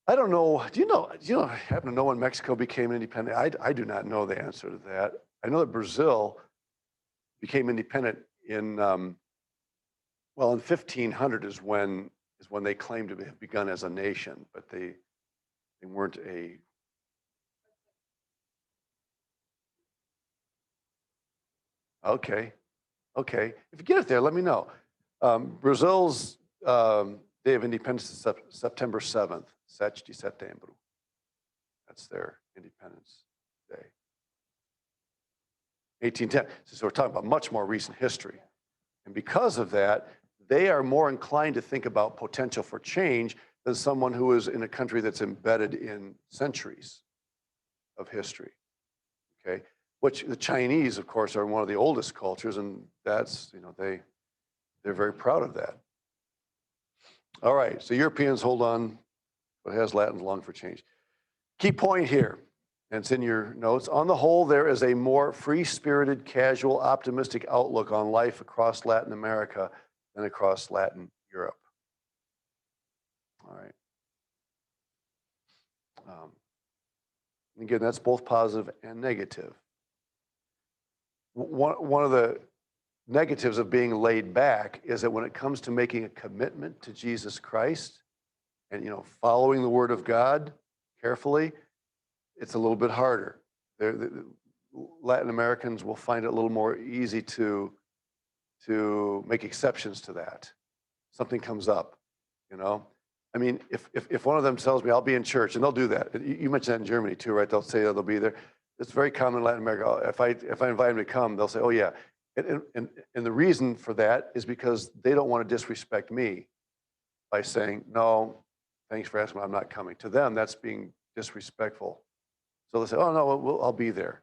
I don't know. Do you happen to know when Mexico became independent? I do not know the answer to that. I know that Brazil became independent in 1500 is when they claimed to have begun as a nation, but they weren't a. Okay. If you get it there, let me know. Brazil's Day of Independence is September 7th, 7 de Setembro. That's their Independence Day. 1810. So we're talking about much more recent history. And because of that, they are more inclined to think about potential for change than someone who is in a country that's embedded in centuries of history. Okay, which the Chinese, of course, are one of the oldest cultures, and that's, they're very proud of that. All right, so Europeans hold on, but has Latins long for change. Key point here, and it's in your notes. On the whole, there is a more free-spirited, casual, optimistic outlook on life across Latin America than across Latin Europe. All right. Again, that's both positive and negative. One of the negatives of being laid back is that when it comes to making a commitment to Jesus Christ and following the Word of God carefully, it's a little bit harder. Latin Americans will find it a little more easy to make exceptions to that. Something comes up, I mean, if one of them tells me I'll be in church, and they'll do that. You mentioned that in Germany too, right? They'll say they'll be there. It's very common in Latin America. If I invite them to come, they'll say, oh yeah. And the reason for that is because they don't want to disrespect me by saying, no, thanks for asking, I'm not coming. To them, that's being disrespectful. So they'll say, oh no, I'll be there.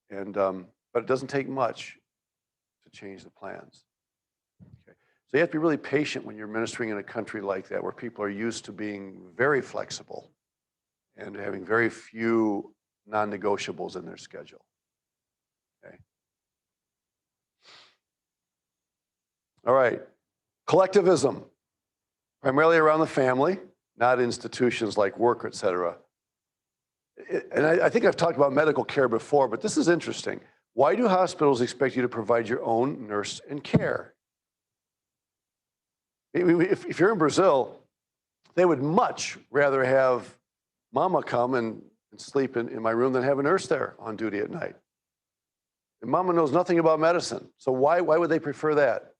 And but it doesn't take much to change the plans. Okay. So you have to be really patient when you're ministering in a country like that, where people are used to being very flexible and having very few non-negotiables in their schedule. Okay. All right. Collectivism, primarily around the family, not institutions like work, et cetera. And I think I've talked about medical care before, but this is interesting. Why do hospitals expect you to provide your own nurse and care? If you're in Brazil, they would much rather have mama come and sleep in my room than have a nurse there on duty at night. And mama knows nothing about medicine. So why would they prefer that?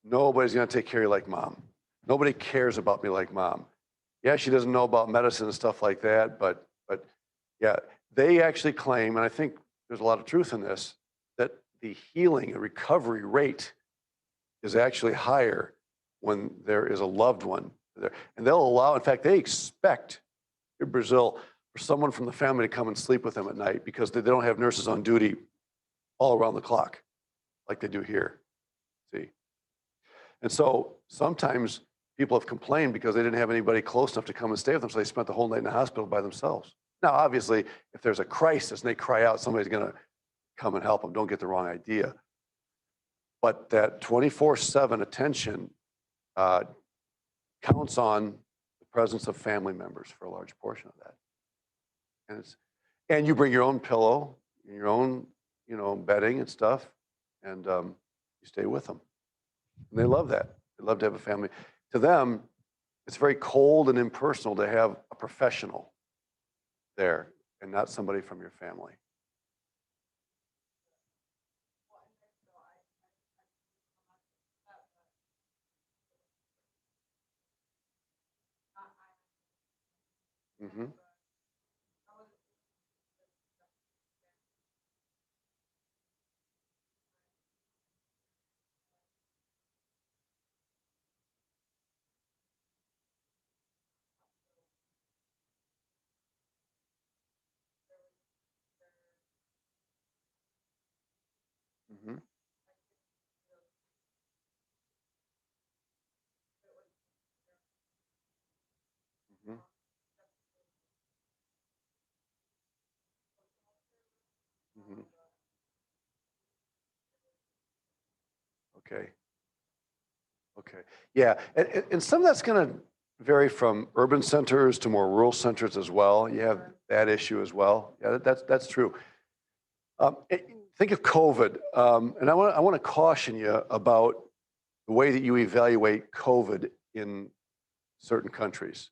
Nobody's going to take care of you like mom. Nobody cares about me like mom. Yeah, she doesn't know about medicine and stuff like that, but yeah, they actually claim, and I think there's a lot of truth in this, that the healing, the recovery rate is actually higher when there is a loved one there. And they'll allow, in fact, they expect in Brazil for someone from the family to come and sleep with them at night because they don't have nurses on duty all around the clock like they do here. See? And so sometimes people have complained because they didn't have anybody close enough to come and stay with them, so they spent the whole night in the hospital by themselves. Now, obviously, if there's a crisis and they cry out, somebody's going to come and help them. Don't get the wrong idea. But that 24/7 attention counts on the presence of family members for a large portion of that. And you bring your own pillow, your own, bedding and stuff, and you stay with them. And they love that. They love to have a family. To them, it's very cold and impersonal to have a professional there and not somebody from your family. Hmm. Hmm. Hmm. Hmm. Okay. Okay. Yeah. And some of that's going to vary from urban centers to more rural centers as well. You have that issue as well. Yeah, that's true. Think of COVID, and I want to caution you about the way that you evaluate COVID in certain countries.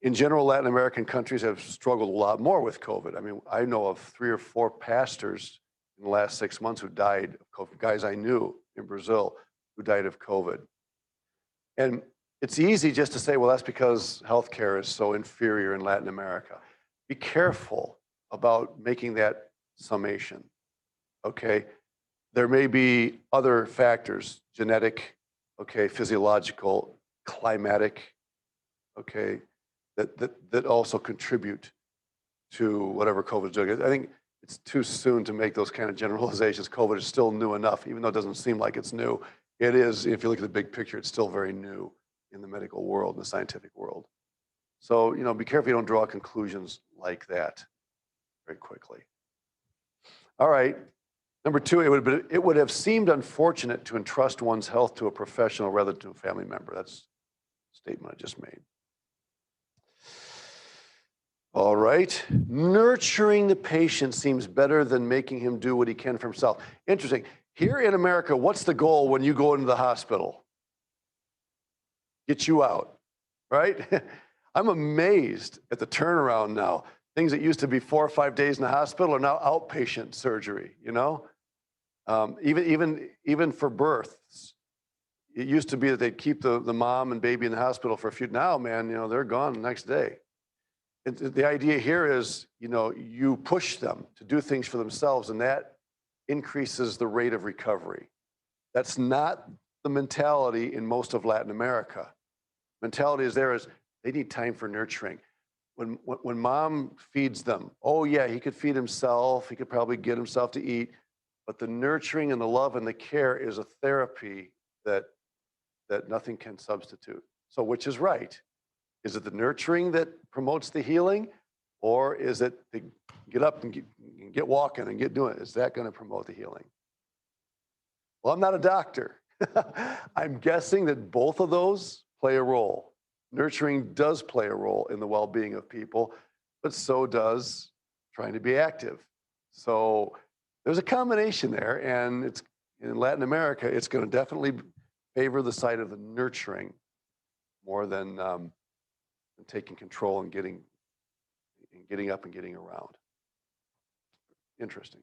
In general, Latin American countries have struggled a lot more with COVID. I mean, I know of 3 or 4 pastors in the last 6 months who died of COVID, guys I knew in Brazil who died of COVID. And it's easy just to say, well, that's because healthcare is so inferior in Latin America. Be careful about making that summation, okay? There may be other factors, genetic, okay, physiological, climatic, okay, that also contribute to whatever COVID is doing. I think it's too soon to make those kind of generalizations. COVID is still new enough, even though it doesn't seem like it's new. It is, if you look at the big picture, it's still very new in the medical world, in the scientific world. So, be careful you don't draw conclusions like that very quickly. All right. Number two, it would have seemed unfortunate to entrust one's health to a professional rather than to a family member. That's a statement I just made. All right. Nurturing the patient seems better than making him do what he can for himself. Interesting. Here in America, what's the goal when you go into the hospital? Get you out, right? I'm amazed at the turnaround now. Things that used to be 4 or 5 days in the hospital are now outpatient surgery, even for births. It used to be that they'd keep the mom and baby in the hospital for a few. Now, man, they're gone the next day. And the idea here is, you push them to do things for themselves, and that increases the rate of recovery. That's not the mentality in most of Latin America. Mentality is they need time for nurturing. When mom feeds them, oh yeah, he could feed himself, he could probably get himself to eat, but the nurturing and the love and the care is a therapy that nothing can substitute. So which is right? Is it the nurturing that promotes the healing, or is it the get up and get walking and get doing it? Is that going to promote the healing? Well, I'm not a doctor. I'm guessing that both of those play a role. Nurturing does play a role in the well-being of people, but so does trying to be active. So there's a combination there, and it's in Latin America, it's going to definitely favor the side of the nurturing more than taking control and getting up and getting around. Interesting.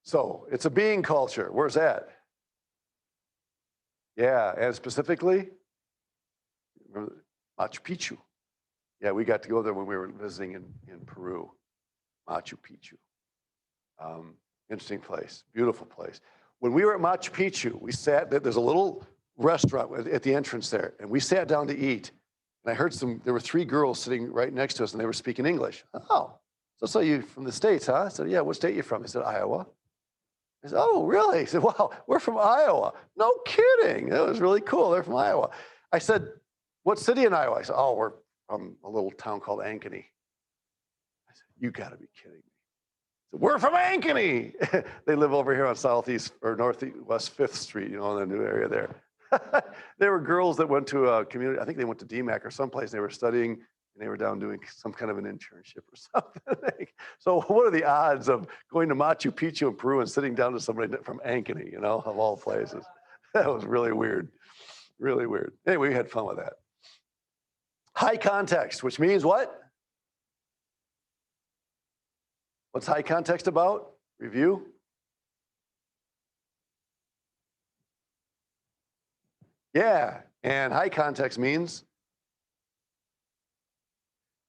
So it's a being culture. Where's that? Yeah, and specifically, remember Machu Picchu. Yeah, we got to go there when we were visiting in Peru. Machu Picchu. Interesting place, beautiful place. When we were at Machu Picchu, we sat there. There's a little restaurant at the entrance there, and we sat down to eat. And I heard there were 3 girls sitting right next to us, and they were speaking English. Oh, so you from the States, huh? I said, yeah, what state are you from? They said, Iowa. I said, oh, really? He said, wow, we're from Iowa. No kidding. That was really cool. They're from Iowa. I said, what city in Iowa? I said, oh, we're from a little town called Ankeny. I said, you got to be kidding me. I said, we're from Ankeny. They live over here on Southeast or Northwest 5th Street, in the new area there. There were girls that went to a community, I think they went to DMAC or someplace, and they were studying, and they were down doing some kind of an internship or something. So what are the odds of going to Machu Picchu in Peru and sitting down to somebody from Ankeny, of all places? That was really weird, really weird. Anyway, we had fun with that. High context, which means what? What's high context about? Review. Yeah, and high context means,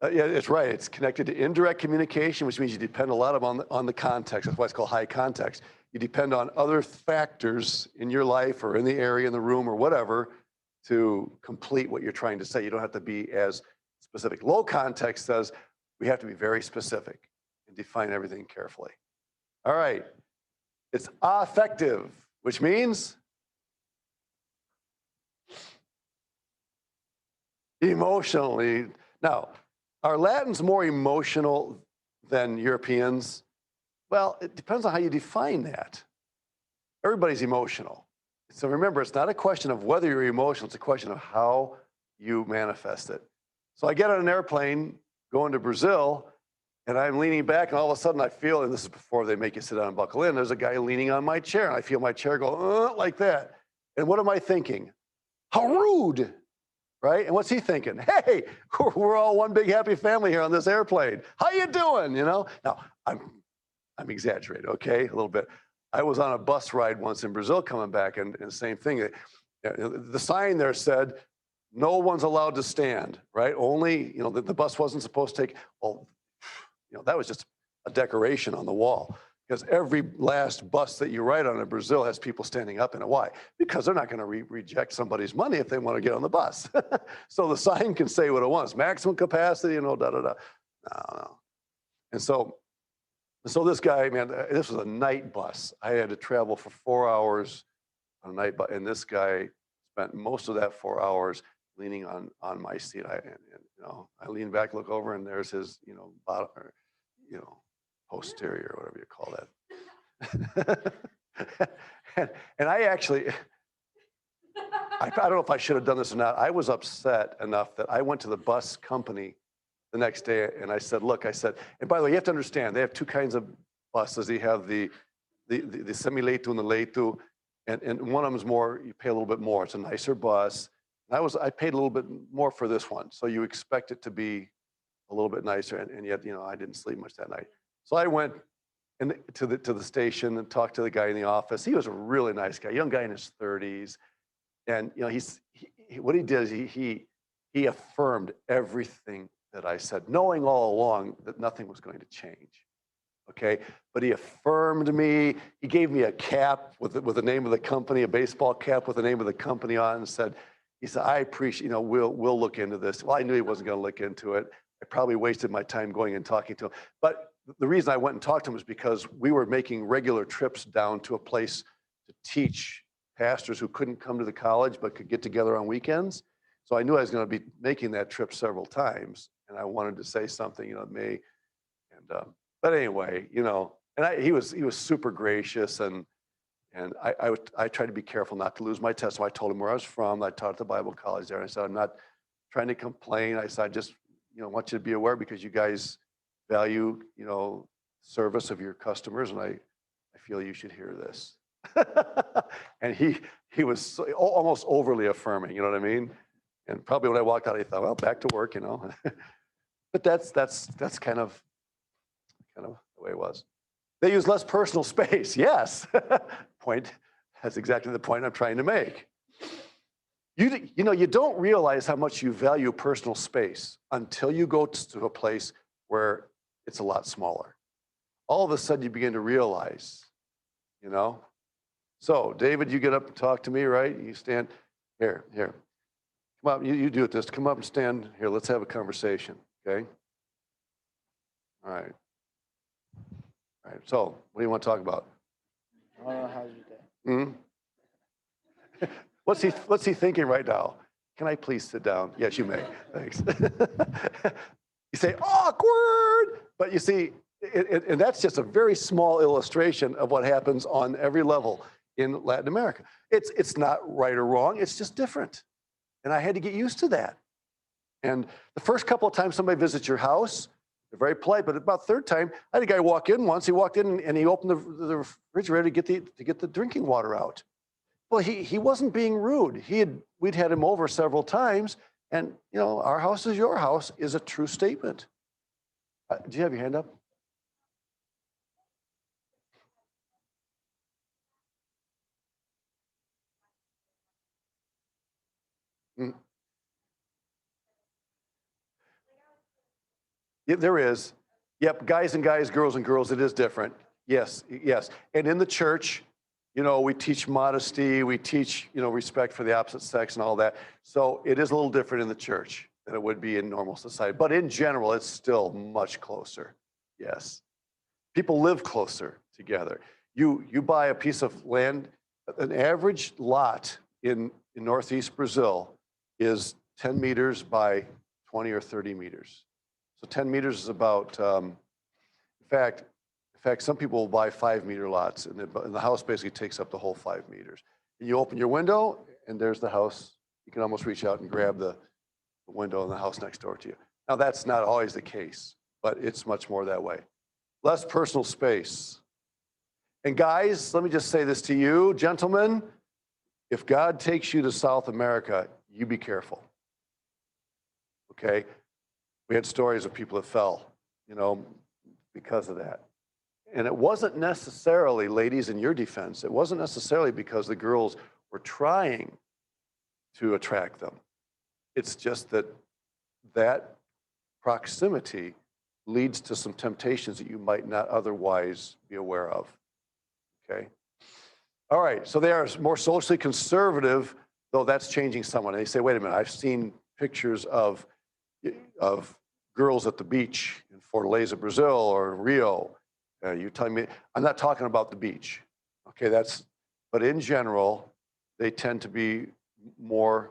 yeah, it's right. It's connected to indirect communication, which means you depend a lot on the context. That's why it's called high context. You depend on other factors in your life or in the area, in the room or whatever to complete what you're trying to say. You don't have to be as specific. Low context says we have to be very specific and define everything carefully. All right. It's affective, which means emotionally. Now, are Latins more emotional than Europeans? Well, it depends on how you define that. Everybody's emotional. So remember, it's not a question of whether you're emotional, it's a question of how you manifest it. So I get on an airplane going to Brazil, and I'm leaning back, and all of a sudden I feel, and this is before they make you sit down and buckle in, there's a guy leaning on my chair, and I feel my chair go, like that. And what am I thinking? How rude, right? And what's he thinking? Hey, we're all one big happy family here on this airplane. How you doing, you know? Now, I'm exaggerating, okay, a little bit. I was on a bus ride once in Brazil coming back, and the same thing. The sign there said, no one's allowed to stand, right? Only, the bus wasn't supposed to take, well, that was just a decoration on the wall. Because every last bus that you ride on in Brazil has people standing up in it. Why? Because they're not going to reject somebody's money if they want to get on the bus. So the sign can say what it wants, maximum capacity, da, da, da. No. And so this guy, man, this was a night bus. I had to travel for 4 hours on a night bus, and this guy spent most of that 4 hours leaning on my seat. I lean back, look over, and there's his, bottom, or, posterior, whatever you call that. and I actually, I don't know if I should have done this or not. I was upset enough that I went to the bus company the next day and I said, look, and by the way, you have to understand, they have two kinds of buses. They have the semi-leito and the leito, and one of them is more, you pay a little bit more. It's a nicer bus. And I paid a little bit more for this one. So you expect it to be a little bit nicer, and yet, I didn't sleep much that night. So I went to the station and talked to the guy in the office. He was a really nice guy, young guy in his 30s. And what he did is he affirmed everything that I said, knowing all along that nothing was going to change. Okay, but he affirmed me. He gave me a cap with the name of the company, a baseball cap with the name of the company on, and said, I appreciate, we'll look into this. Well, I knew he wasn't going to look into it. I probably wasted my time going and talking to him. But the reason I went and talked to him is because we were making regular trips down to a place to teach pastors who couldn't come to the college but could get together on weekends. So I knew I was going to be making that trip several times, and I wanted to say something, but anyway, and he was super gracious, and I tried to be careful not to lose my testimony. I told him where I was from. I taught at the Bible college there. I said, I'm not trying to complain. I said, I just want you to be aware because you guys value service of your customers, and I feel you should hear this. And he was almost overly affirming, you know what I mean? And probably when I walked out, I thought, well, back to work, But that's kind of the way it was. They use less personal space. Yes. That's exactly the point I'm trying to make. You don't realize how much you value personal space until you go to a place where it's a lot smaller. All of a sudden you begin to realize, So David, you get up and talk to me, right? You stand here. Come up, you do it this. Come up and stand here. Let's have a conversation, okay? All right. So what do you want to talk about? How's your day? What's he thinking right now? Can I please sit down? Yes, you may. Thanks. You say awkward, but you see, and that's just a very small illustration of what happens on every level in Latin America. It's not right or wrong. It's just different, and I had to get used to that. And the first couple of times somebody visits your house, they're very polite, but about third time, I had a guy walk in once. He walked in and he opened the refrigerator to get the drinking water out. Well, he wasn't being rude. We'd had him over several times, And, our house is your house is a true statement. Do you have your hand up? Mm. Yeah, there is. Yep, guys and guys, girls and girls, it is different. Yes, yes. And in the church, we teach modesty, we teach, respect for the opposite sex and all that. So it is a little different in the church than it would be in normal society. But in general, it's still much closer. Yes. People live closer together. You buy a piece of land, an average lot in Northeast Brazil is 10 meters by 20 or 30 meters. So 10 meters is about, in fact, some people will buy 5 meter lots, and the house basically takes up the whole 5 meters. And you open your window, and there's the house. You can almost reach out and grab the window in the house next door to you. Now, that's not always the case, but it's much more that way. Less personal space. And guys, let me just say this to you, gentlemen, if God takes you to South America, you be careful. Okay? We had stories of people that fell, because of that. And it wasn't necessarily, ladies, in your defense, it wasn't necessarily because the girls were trying to attract them. It's just that proximity leads to some temptations that you might not otherwise be aware of. Okay? All right, so they are more socially conservative, though that's changing somewhat. And they say, wait a minute, I've seen pictures of girls at the beach in Fortaleza, Brazil, or Rio. You're telling me, I'm not talking about the beach. Okay, but in general, they tend to be more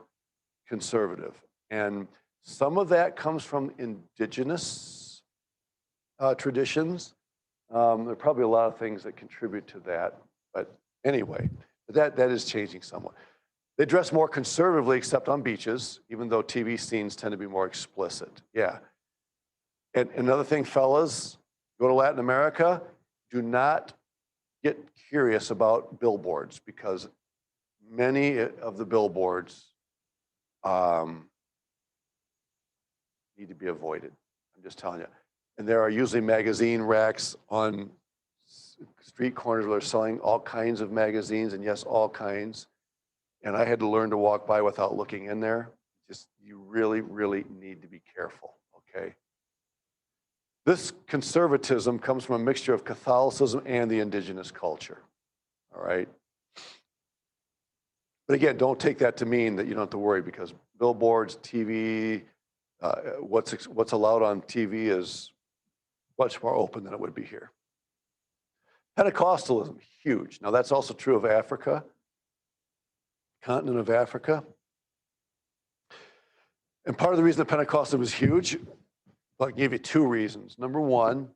conservative. And some of that comes from indigenous traditions. There are probably a lot of things that contribute to that. But anyway, that is changing somewhat. They dress more conservatively, except on beaches, even though TV scenes tend to be more explicit. Yeah. And another thing, fellas, go to Latin America, do not get curious about billboards, because many of the billboards need to be avoided. I'm just telling you. And there are usually magazine racks on street corners where they're selling all kinds of magazines, and yes, all kinds. And I had to learn to walk by without looking in there. You really, really need to be careful, okay? This conservatism comes from a mixture of Catholicism and the indigenous culture, all right? But again, don't take that to mean that you don't have to worry, because billboards, TV, what's allowed on TV is much more open than it would be here. Pentecostalism, huge. Now that's also true of Africa, continent of Africa. And part of the reason that Pentecostalism is huge, I'll give you two reasons. Number one,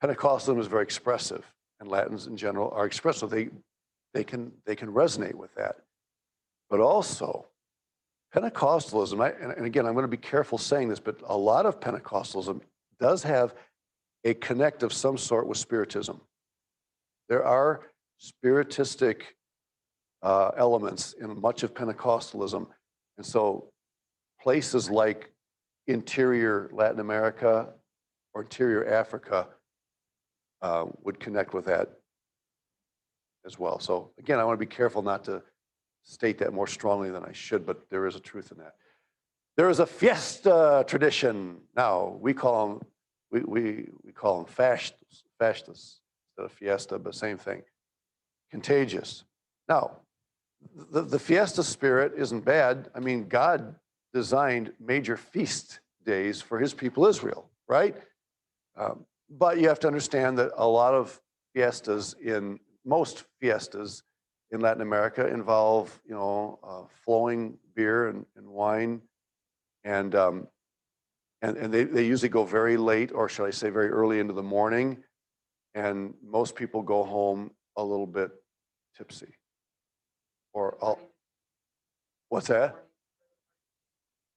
Pentecostalism is very expressive, and Latins in general are expressive. They can resonate with that. But also, Pentecostalism, and again, I'm going to be careful saying this, but a lot of Pentecostalism does have a connect of some sort with Spiritism. There are spiritistic elements in much of Pentecostalism. And so places like interior Latin America or interior Africa would connect with that as well. So again, I want to be careful not to state that more strongly than I should, but there is a truth in that. There is a fiesta tradition. Now, we call them fastas instead of fiesta, but same thing. Contagious. Now, the fiesta spirit isn't bad. I mean, God designed major feast days for his people Israel, right? But you have to understand that a lot of most fiestas in Latin America involve, flowing beer and wine, and they usually go very late, or should I say very early into the morning, and most people go home a little bit tipsy. What's that?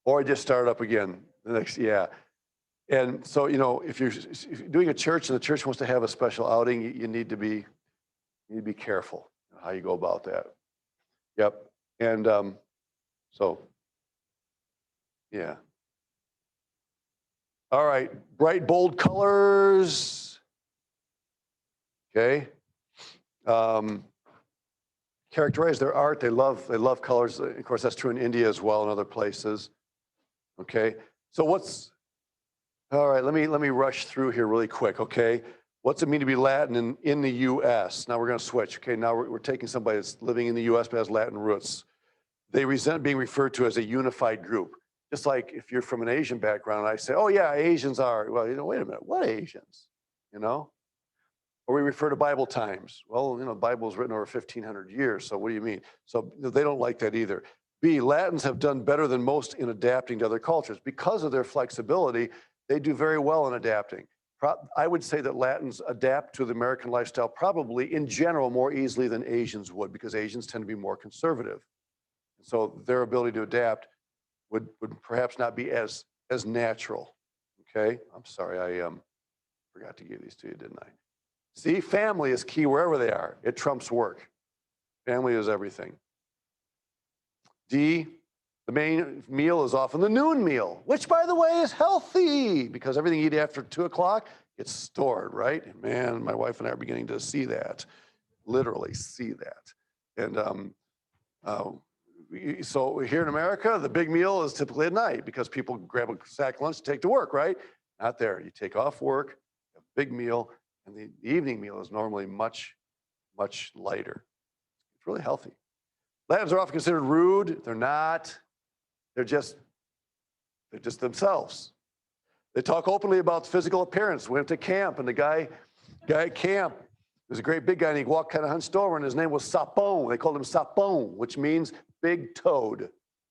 Or just start up again the next, yeah. And so, if you're doing a church and the church wants to have a special outing, you need to be careful how you go about that. Yep. And so, Yeah. All right, bright, bold colors. Okay. Characterize their art. They love colors. Of course, that's true in India as well and other places. Okay. So all right, let me rush through here really quick, okay? What's it mean to be Latin in the US? Now we're gonna switch, okay? Now we're taking somebody that's living in the US but has Latin roots. They resent being referred to as a unified group. Just like if you're from an Asian background, I say, oh yeah, Asians are, well, wait a minute, what Asians? You know? Or we refer to Bible times. Well, the Bible was written over 1,500 years, so what do you mean? So they don't like that either. B, Latins have done better than most in adapting to other cultures. Because of their flexibility, they do very well in adapting. I would say that Latins adapt to the American lifestyle probably in general more easily than Asians would, because Asians tend to be more conservative. So their ability to adapt would perhaps not be as natural. Okay, I'm sorry, I forgot to give these to you, didn't I? See, family is key wherever they are. It trumps work. Family is everything. D, the main meal is often the noon meal, which, by the way, is healthy because everything you eat after 2 o'clock gets stored, right? And man, my wife and I are beginning to see that, literally see that. And so here in America, the big meal is typically at night because people grab a sack lunch to take to work, right? Not there. You take off work, a big meal, and the evening meal is normally much, much lighter. It's really healthy. Latins are often considered rude. They're not. They're just themselves. They talk openly about physical appearance. We went to camp, and the guy at camp was a great big guy, and he walked kind of hunched over, and his name was Sapon. They called him Sapon, which means big toed.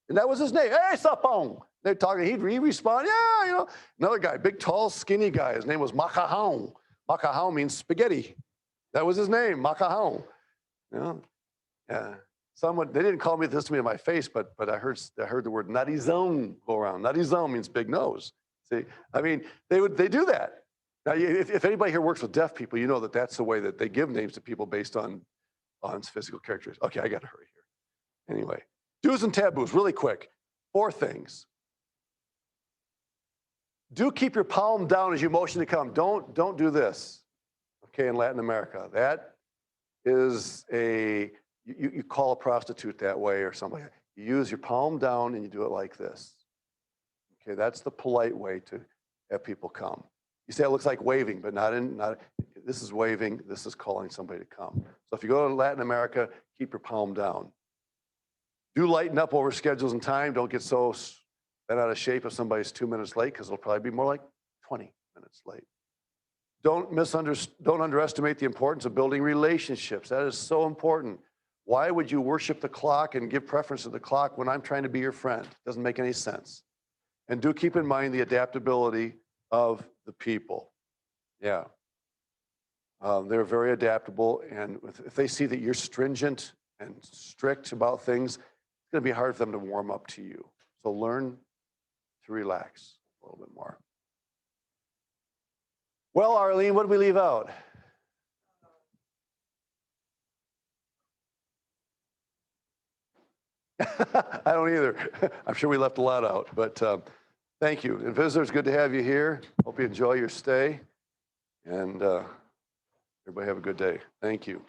And that was his name. Hey, Sapon. They're talking. He'd respond, yeah, Another guy, big, tall, skinny guy. His name was Macajon. Macajon means spaghetti. That was his name, Macajon. Yeah. They didn't call me this to me in my face, but I heard the word narizão go around. Narizão means big nose. See, I mean, they do that. Now, if anybody here works with deaf people, you know that that's the way that they give names to people based on physical characteristics. Okay, I got to hurry here. Anyway, do's and taboos, really quick. 4 things. Do keep your palm down as you motion to come. Don't do this. Okay, in Latin America, that is you call a prostitute that way or something. You use your palm down and you do it like this. Okay, that's the polite way to have people come. You say it looks like waving, but not. This is waving. This is calling somebody to come. So if you go to Latin America, keep your palm down. Do lighten up over schedules and time. Don't get so bent out of shape if somebody's 2 minutes late, because it'll probably be more like 20 minutes late. Don't underestimate the importance of building relationships. That is so important. Why would you worship the clock and give preference to the clock when I'm trying to be your friend? Doesn't make any sense. And do keep in mind the adaptability of the people. Yeah. They're very adaptable. And if they see that you're stringent and strict about things, it's going to be hard for them to warm up to you. So learn to relax a little bit more. Well, Arlene, what did we leave out? I don't either. I'm sure we left a lot out, but thank you. And visitors, good to have you here. Hope you enjoy your stay. And everybody have a good day. Thank you.